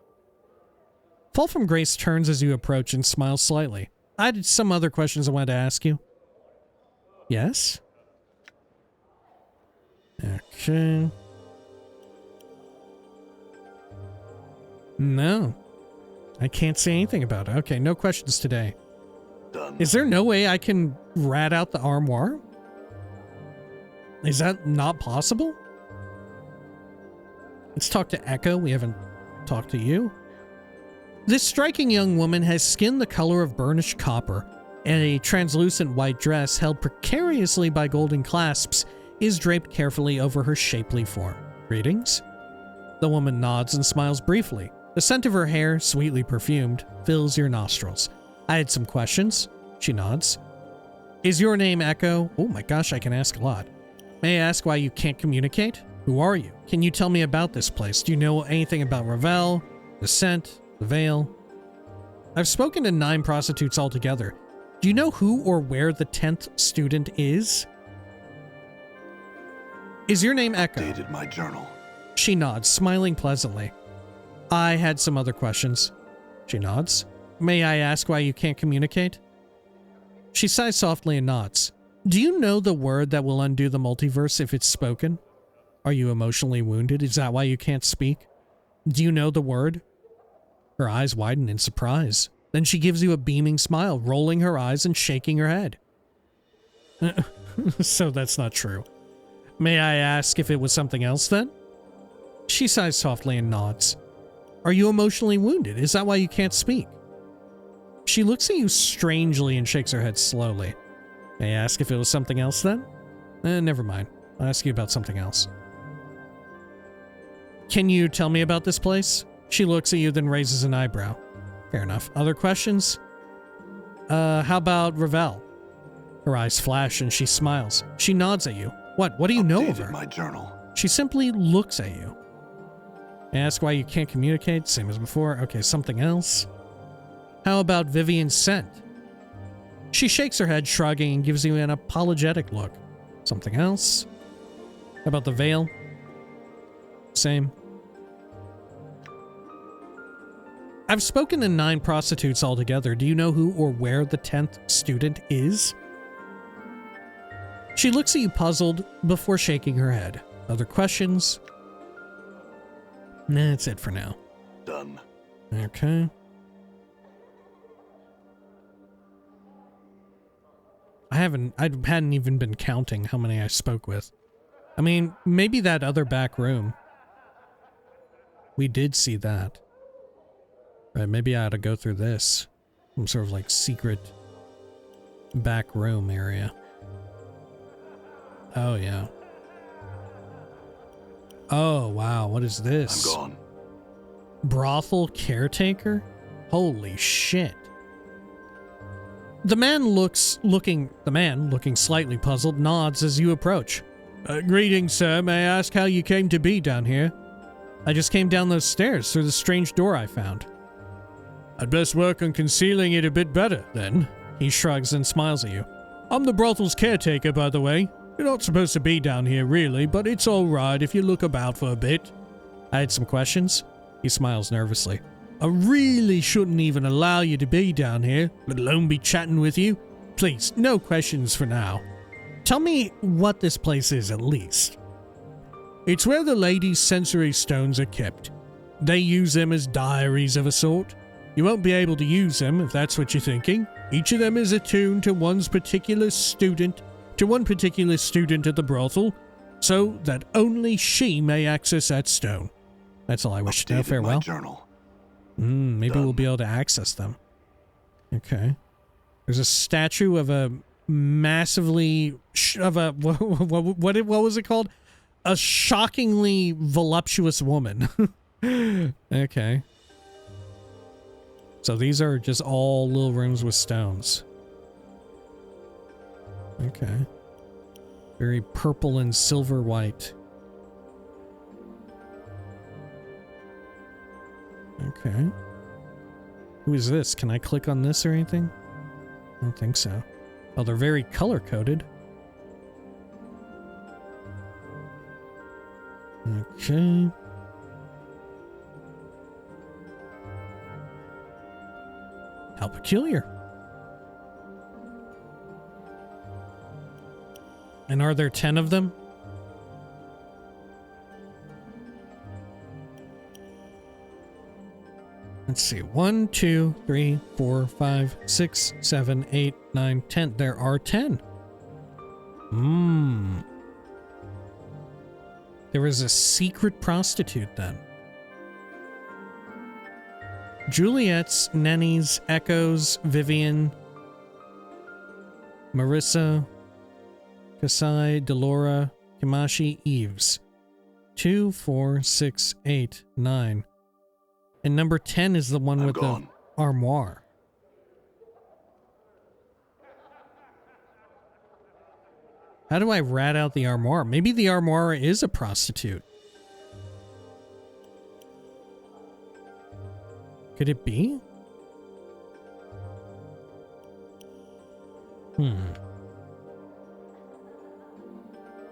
Fall from Grace turns as you approach and smiles slightly. I had some other questions I wanted to ask you. Yes? Okay. No. I can't say anything about it. Okay, no questions today.
Done.
Is there no way I can rat out the armoire? Is that not possible? Let's talk to Echo. We haven't talked to you. This striking young woman has skin the color of burnished copper, and a translucent white dress held precariously by golden clasps is draped carefully over her shapely form. Greetings? The woman nods and smiles briefly. The scent of her hair, sweetly perfumed, fills your nostrils. I had some questions. She nods. Is your name Echo? Oh my gosh, I can ask a lot. May I ask why you can't communicate? Who are you? Can you tell me about this place? Do you know anything about Ravel, the scent, the veil? I've spoken to 9 prostitutes altogether. Do you know who or where the 10th student is? Is your name Echo?
Updated my journal.
She nods, smiling pleasantly. I had some other questions. She nods. May I ask why you can't communicate? She sighs softly and nods. Do you know the word that will undo the multiverse if it's spoken? Are you emotionally wounded? Is that why you can't speak? Do you know the word? Her eyes widen in surprise. Then she gives you a beaming smile, rolling her eyes and shaking her head. So that's not true. May I ask if it was something else then? She sighs softly and nods. Are you emotionally wounded? Is that why you can't speak? She looks at you strangely and shakes her head slowly. May I ask if it was something else then? Never mind. I'll ask you about something else. Can you tell me about this place? She looks at you, then raises an eyebrow. Fair enough. Other questions? How about Ravel? Her eyes flash and she smiles. She nods at you. What do you know of her?
My journal.
She simply looks at you. I ask why you can't communicate, same as before. Okay, something else. How about Vivian's scent? She shakes her head, shrugging, and gives you an apologetic look. Something else? How about the veil? Same. I've spoken to 9 prostitutes altogether. Do you know who or where the 10th student is? She looks at you puzzled before shaking her head. Other questions? Nah, that's it for now.
Done.
Okay. I hadn't even been counting how many I spoke with. I mean, maybe that other back room. We did see that. Right, maybe I ought to go through this. Some sort of like secret back room area. Oh yeah. Oh, wow. What is this?
I'm gone.
Brothel caretaker? Holy shit. The man looking slightly puzzled, nods as you approach. Greetings, sir. May I ask how you came to be down here? I just came down those stairs through the strange door I found. I'd best work on concealing it a bit better, then. He shrugs and smiles at you. I'm the brothel's caretaker, by the way. You're not supposed to be down here, really, but it's alright if you look about for a bit. I had some questions. He smiles nervously. I really shouldn't even allow you to be down here, let alone be chatting with you. Please, no questions for now. Tell me what this place is, at least. It's where the ladies' sensory stones are kept. They use them as diaries of a sort. You won't be able to use them, if that's what you're thinking. Each of them is attuned to one particular student at the brothel, so that only she may access that stone. That's all I wish to know. Farewell.
My journal.
Maybe
Done.
we'll be able to access them. Okay. There's a statue of a massively what was it called? A shockingly voluptuous woman. Okay. So these are just all little rooms with stones. Okay. Very purple and silver white. Okay. Who is this? Can I click on this or anything? I don't think so. Oh, they're very color-coded. Okay. How peculiar. And are there 10 of them? Let's see. 1, 2, 3, 4, 5, 6, 7, 8, 9, 10. There are 10. There is a secret prostitute then. Juliet's, Nenny's, Echo's, Vivian, Marissa, Kasai, Delora, Kimashi, Eves. 2, 4, 6, 8, 9. And number 10 is the one with the armoire. How do I rat out the armoire? Maybe the armoire is a prostitute. Could it be?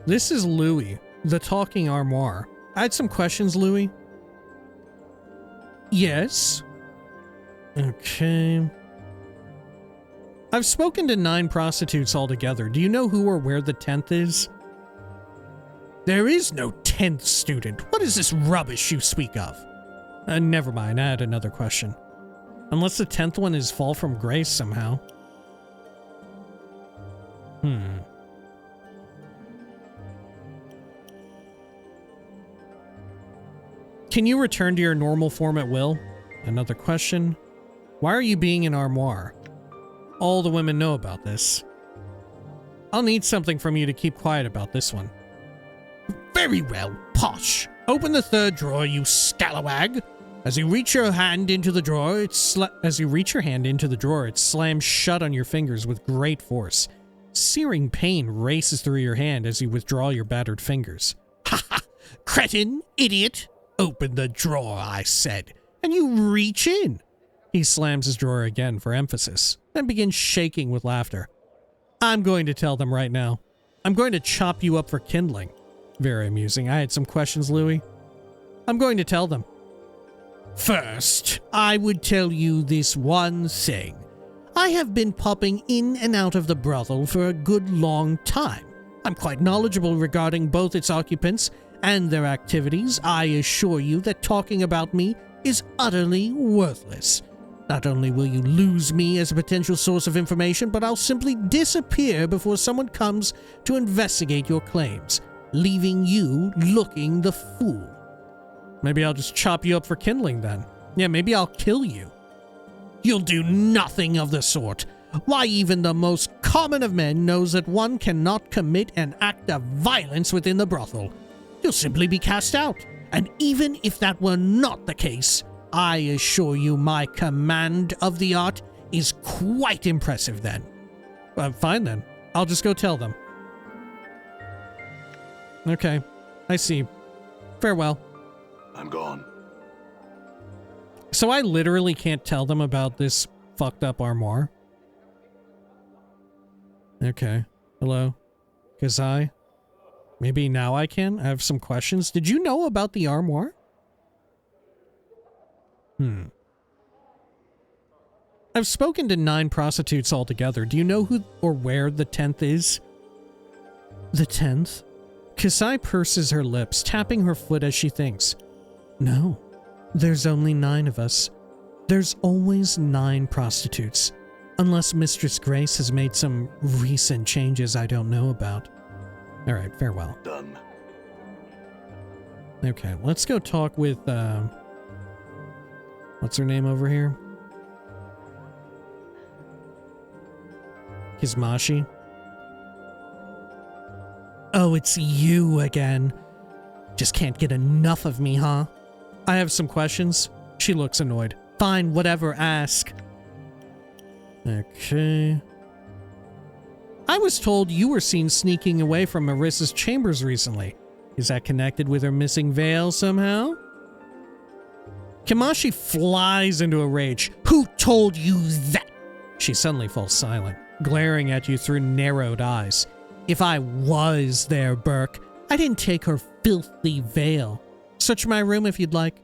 This is Louis, the talking armoire. I had some questions, Louis. Yes. Okay. I've spoken to 9 prostitutes altogether. Do you know who or where the 10th is? There is no 10th student. What is this rubbish you speak of? Never mind, I had another question. Unless the 10th one is Fall from Grace somehow. Can you return to your normal form at will? Another question. Why are you being an armoire? All the women know about this. I'll need something from you to keep quiet about this one. Very well, Posh. Open the 3rd drawer, you scalawag. As you reach your hand into the drawer, it slams shut on your fingers with great force. Searing pain races through your hand as you withdraw your battered fingers. Ha ha! Cretin! Idiot! Open the drawer, I said, and you reach in. He slams his drawer again for emphasis, then begins shaking with laughter. I'm going to tell them right now. I'm going to chop you up for kindling. Very amusing. I had some questions, Louis. I'm going to tell them. First, I would tell you this one thing. I have been popping in and out of the brothel for a good long time. I'm quite knowledgeable regarding both its occupants and their activities. I assure you that talking about me is utterly worthless. Not only will you lose me as a potential source of information, but I'll simply disappear before someone comes to investigate your claims, leaving you looking the fool. Maybe I'll just chop you up for kindling then. Yeah, maybe I'll kill you. You'll do nothing of the sort. Why, even the most common of men knows that one cannot commit an act of violence within the brothel. you'll simply be cast out. And even if that were not the case, I assure you my command of the art is quite impressive then. Fine then. I'll just go tell them. Okay, I see. Farewell.
I'm gone.
So I literally can't tell them about this fucked up armoire? Okay. Hello? Kazai? Maybe now I can? I have some questions. Did you know about the armoire? I've spoken to 9 prostitutes altogether. Do you know who or where the 10th is? The 10th? Kasai purses her lips, tapping her foot as she thinks. No, there's only 9 of us. There's always 9 prostitutes, unless Mistress Grace has made some recent changes I don't know about. All right, farewell.
Done.
Okay, let's go talk with, what's her name over here? Kizmashi. Oh, it's you again. Just can't get enough of me, huh? I have some questions. She looks annoyed. Fine, whatever, ask. Okay. I was told you were seen sneaking away from Marissa's chambers recently. Is that connected with her missing veil somehow? Kimashi flies into a rage. Who told you that? She suddenly falls silent, glaring at you through narrowed eyes. If I was there, Burke, I didn't take her filthy veil. Search my room if you'd like.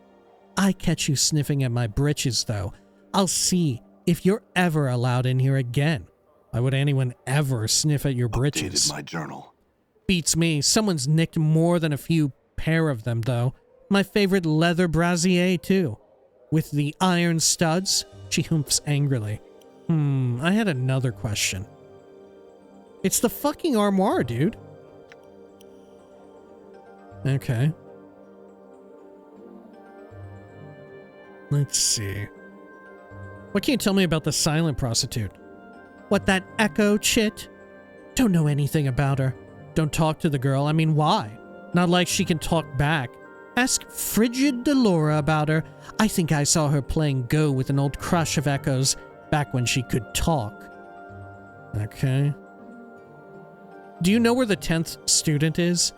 I catch you sniffing at my britches, though. I'll see if you're ever allowed in here again. Why would anyone ever sniff at your britches?
Updated my journal.
Beats me. Someone's nicked more than a few pair of them, though. My favorite leather brassiere, too. With the iron studs, she humps angrily. I had another question. It's the fucking armoire, dude. Okay. Let's see. What can you tell me about the silent prostitute? What, that Echo chit? Don't know anything about her. Don't talk to the girl. I mean, why? Not like she can talk back. Ask Frigid Delora about her. I think I saw her playing Go with an old crush of Echo's back when she could talk. Okay. Do you know where the 10th student is?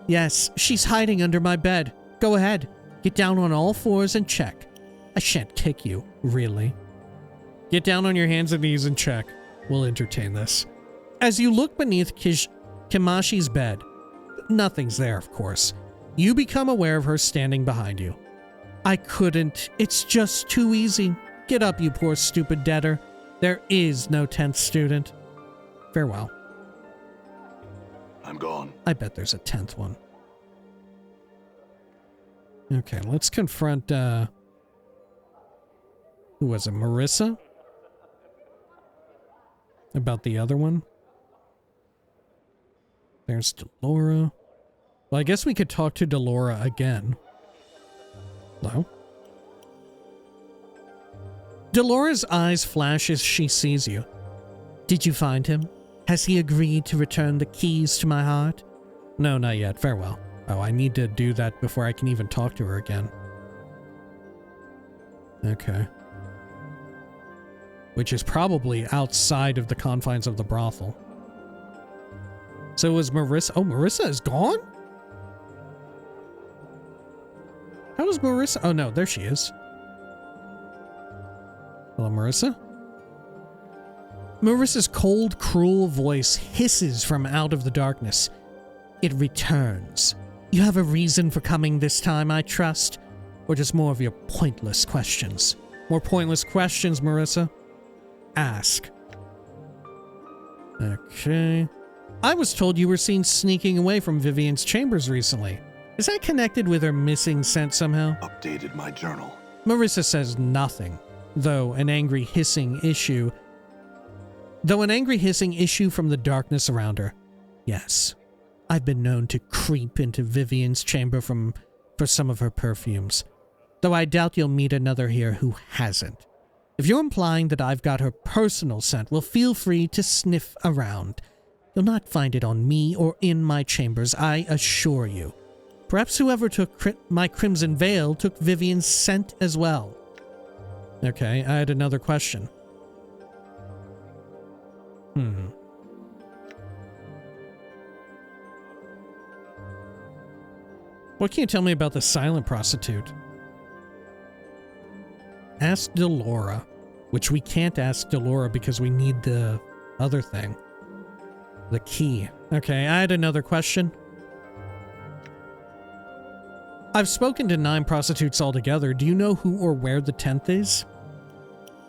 Yes, she's hiding under my bed. Go ahead. Get down on all fours and check. I shan't kick you, really. Get down on your hands and knees and check. We'll entertain this. As you look beneath Kimashi's bed, nothing's there, of course. You become aware of her standing behind you. I couldn't. It's just too easy. Get up, you poor stupid debtor. There is no 10th student. Farewell.
I'm gone.
I bet there's a 10th one. Okay, let's confront, who was it, Marissa? About the other one? There's Delora. Well, I guess we could talk to Delora again. Hello? Delora's eyes flash as she sees you. Did you find him? Has he agreed to return the keys to my heart? No, not yet. Farewell. Oh, I need to do that before I can even talk to her again. Okay. Which is probably outside of the confines of the brothel. So was Marissa... Oh, Marissa is gone? How is Marissa... Oh, no, there she is. Hello, Marissa? Marissa's cold, cruel voice hisses from out of the darkness. It returns. You have a reason for coming this time, I trust? Or just more of your pointless questions? More pointless questions, Marissa? Ask. Okay. I was told you were seen sneaking away from Vivian's chambers recently. Is that connected with her missing scent somehow?
Updated my journal.
Marissa says nothing, though an angry hissing issue from the darkness around her. Yes, I've been known to creep into Vivian's chamber for some of her perfumes, though I doubt you'll meet another here who hasn't. If you're implying that I've got her personal scent, well, feel free to sniff around. You'll not find it on me or in my chambers, I assure you. Perhaps whoever took my crimson veil took Vivian's scent as well. Okay, I had another question. What can you tell me about the silent prostitute? Ask Delora, which we can't ask Delora because we need the other thing. The key. Okay, I had another question. I've spoken to 9 prostitutes altogether. Do you know who or where the 10th is?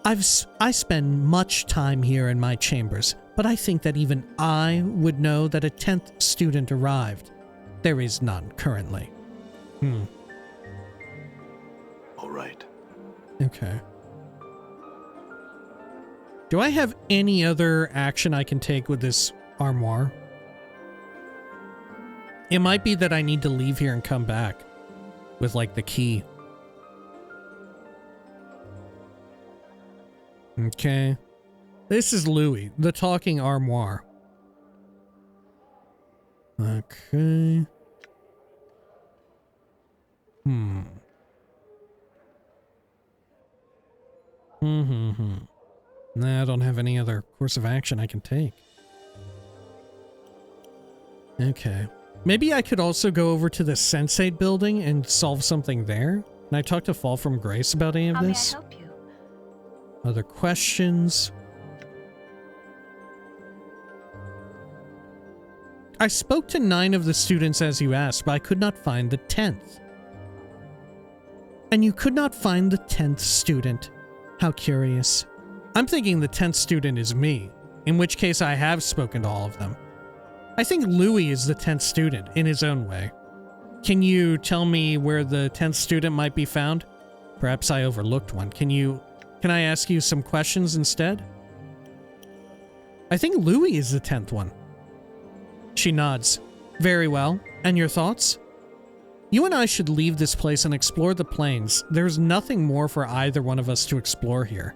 I spend much time here in my chambers, but I think that even I would know that a 10th student arrived. There is none currently.
All right.
Okay. Do I have any other action I can take with this armoire? It might be that I need to leave here and come back with, like, the key. Okay. This is Louis, the talking armoire. Okay. Nah, I don't have any other course of action I can take. Okay. Maybe I could also go over to the Sensate building and solve something there. Can I talk to Fall from Grace about any of this?
How may I help you?
Other questions? I spoke to 9 of the students as you asked, but I could not find the 10th. And you could not find the 10th student. How curious. I'm thinking the 10th student is me, in which case I have spoken to all of them. I think Louis is the 10th student, in his own way. Can you tell me where the 10th student might be found? Perhaps I overlooked one. Can I ask you some questions instead? I think Louis is the 10th one. She nods. Very well. And your thoughts? You and I should leave this place and explore the plains. There's nothing more for either one of us to explore here.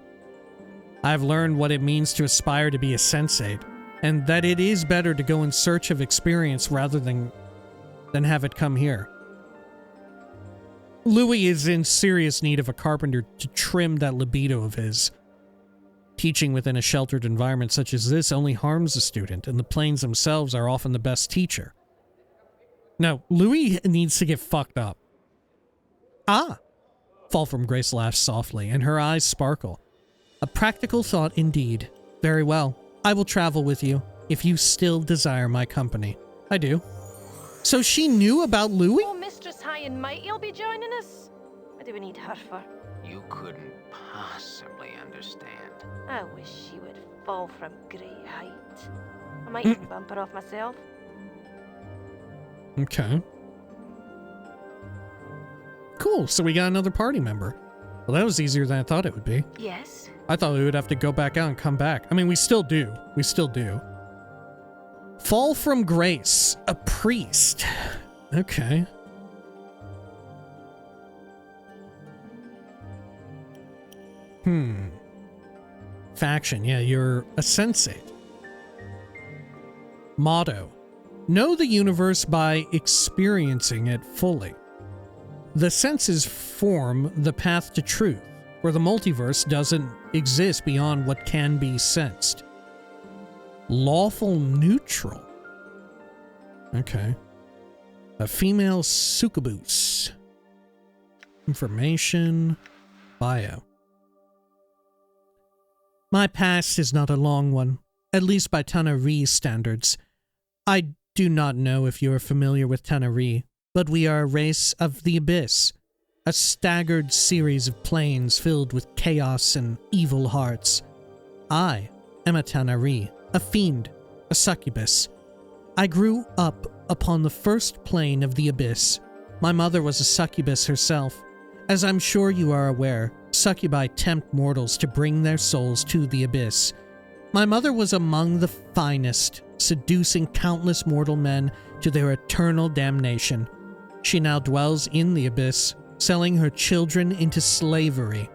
I've learned what it means to aspire to be a sensate, and that it is better to go in search of experience rather than have it come here. Louis is in serious need of a carpenter to trim that libido of his. Teaching within a sheltered environment such as this only harms the student, and the plains themselves are often the best teacher. No, Louis needs to get fucked up. Ah! Fall from Grace laughs softly, and her eyes sparkle. A practical thought indeed. Very well. I will travel with you, if you still desire my company. I do. So she knew about Louis?
Oh, Mistress High and Mighty will be joining us. What do we need her for?
You couldn't possibly understand.
I wish she would fall from great height. I might even bump her off myself.
Okay. Cool, so we got another party member. Well, that was easier than I thought it would be.
Yes?
I thought we would have to go back out and come back. I mean, we still do. We still do. Fall from Grace. A priest. Okay. Faction. Yeah, you're a sensate. Motto. Know the universe by experiencing it fully. The senses form the path to truth, where the multiverse doesn't exist beyond what can be sensed. Lawful neutral. Okay. A female succubus. Information. Bio. My past is not a long one, at least by Tanaree standards. I do not know if you are familiar with Tanaree, but we are a race of the Abyss, a staggered series of planes filled with chaos and evil hearts. I am a Tanaree, a fiend, a succubus. I grew up upon the first plane of the Abyss. My mother was a succubus herself. As I'm sure you are aware, succubi tempt mortals to bring their souls to the Abyss. My mother was among the finest, seducing countless mortal men to their eternal damnation. She now dwells in the Abyss, selling her children into slavery.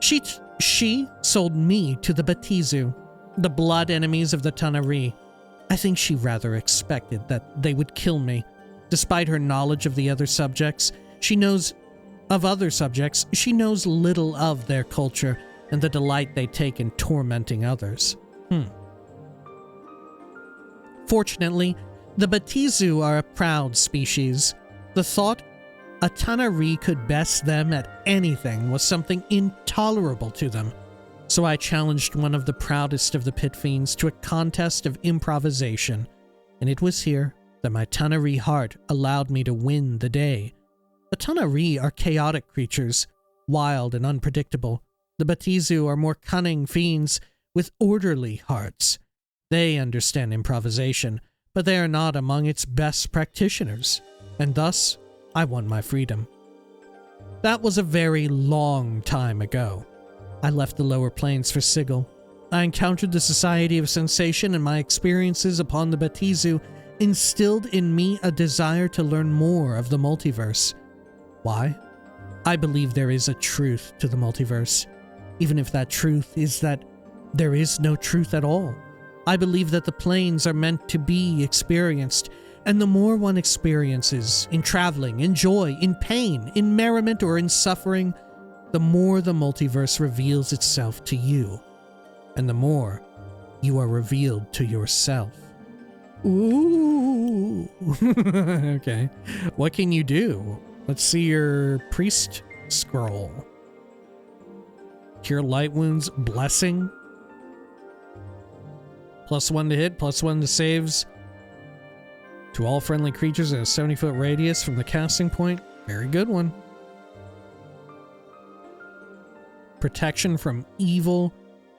She sold me to the Batizu, the blood enemies of the Tanaree. I think she rather expected that they would kill me, Despite her knowledge of the other subjects, she knows little of their culture and the delight they take in tormenting others. Fortunately, the Batizu are a proud species. The thought a Tanaree could best them at anything was something intolerable to them. So I challenged one of the proudest of the pit fiends to a contest of improvisation, and it was here that my Tanaree heart allowed me to win the day. The Tanaree are chaotic creatures, wild and unpredictable. The Batizu are more cunning fiends with orderly hearts. They understand improvisation, but they are not among its best practitioners, and thus I won my freedom. That was a very long time ago. I left the lower planes for Sigil. I encountered the Society of Sensation, and my experiences upon the Batizu instilled in me a desire to learn more of the multiverse. Why? I believe there is a truth to the multiverse, even if that truth is that there is no truth at all. I believe that the planes are meant to be experienced, and the more one experiences in traveling, in joy, in pain, in merriment, or in suffering, the more the multiverse reveals itself to you, and the more you are revealed to yourself. Ooh. Okay. What can you do? Let's see your priest scroll. Cure light wounds, blessing. +1 to hit, +1 to saves. To all friendly creatures in a 70-foot radius from the casting point. Very good one. Protection from evil.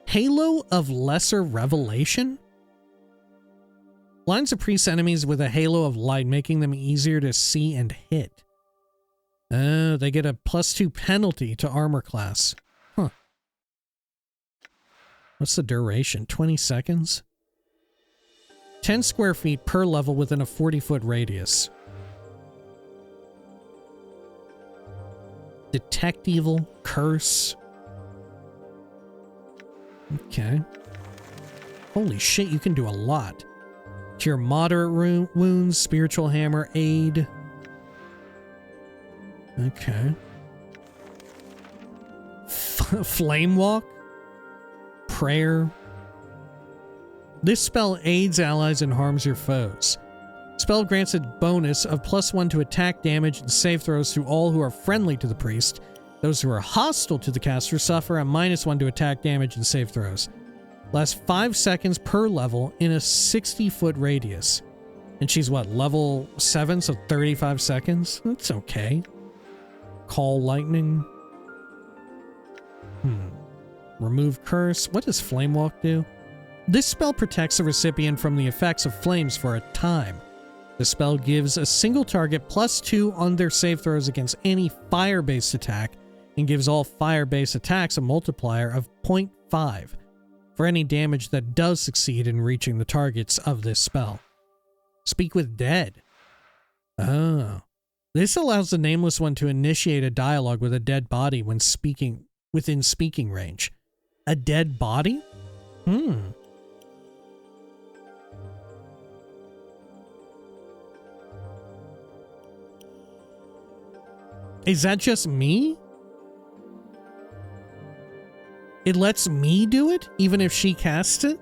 Halo of Lesser Revelation? Blinds the priest's enemies with a halo of light, making them easier to see and hit. They get a +2 penalty to armor class. Huh. What's the duration? 20 seconds? 10 square feet per level within a 40-foot radius. Detect evil, curse. Okay. Holy shit, you can do a lot. Cure moderate wounds, spiritual hammer, aid. Okay. Flame walk? Prayer? This spell aids allies and harms your foes. Spell grants a bonus of +1 to attack damage and save throws to all who are friendly to the priest. Those who are hostile to the caster suffer a -1 to attack damage and save throws. Lasts 5 seconds per level in a 60-foot radius. And she's what, level 7, so 35 seconds? That's okay. Call lightning. Remove curse. What does Flame Walk do? This spell protects the recipient from the effects of flames for a time. The spell gives a single target +2 on their save throws against any fire-based attack and gives all fire-based attacks a multiplier of 0.5 for any damage that does succeed in reaching the targets of this spell. Speak with Dead. Oh. This allows the Nameless One to initiate a dialogue with a dead body when within speaking range. A dead body? Is that just me? It lets me do it, even if she casts it?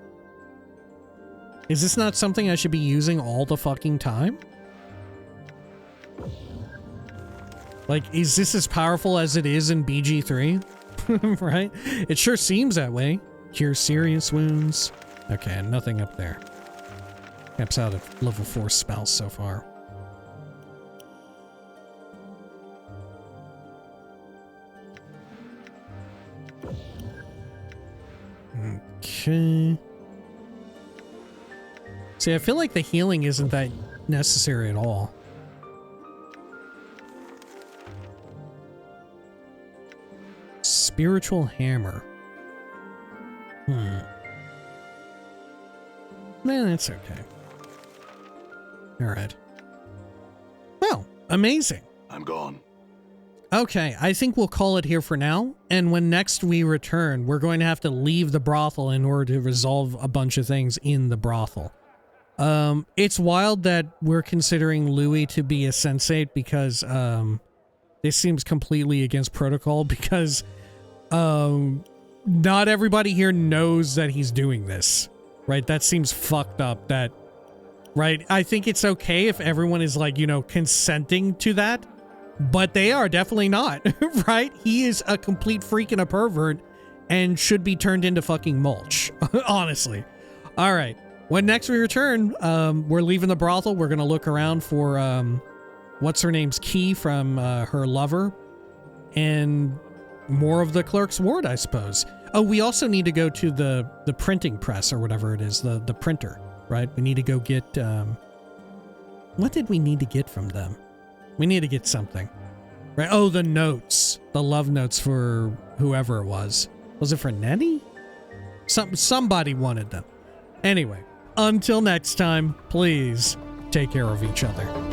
Is this not something I should be using all the fucking time? Like, is this as powerful as it is in BG3? Right? It sure seems that way. Cure serious wounds. Okay, nothing up there. Caps out at level 4 spells so far. Okay. See, I feel like the healing isn't that necessary at all. Spiritual hammer. Man, that's okay. Alright. Well, amazing.
I'm gone.
Okay, I think we'll call it here for now, and when next we return, we're going to have to leave the brothel in order to resolve a bunch of things in the brothel. It's wild that we're considering Louis to be a sensate because this seems completely against protocol because not everybody here knows that he's doing this, right? That seems fucked up. That, right? I think it's okay if everyone is like, you know, consenting to that, but they are definitely not, right? He is a complete freak and a pervert and should be turned into fucking mulch, honestly. All right. When next we return, we're leaving the brothel. We're going to look around for, what's her name's key from her lover and more of the clerk's ward, I suppose. Oh, we also need to go to the printing press or whatever it is, the printer, right? We need to go get, what did we need to get from them? We need to get something, right? Oh, the notes, the love notes for whoever it was. Was it for Nettie? Somebody wanted them. Anyway, until next time, please take care of each other.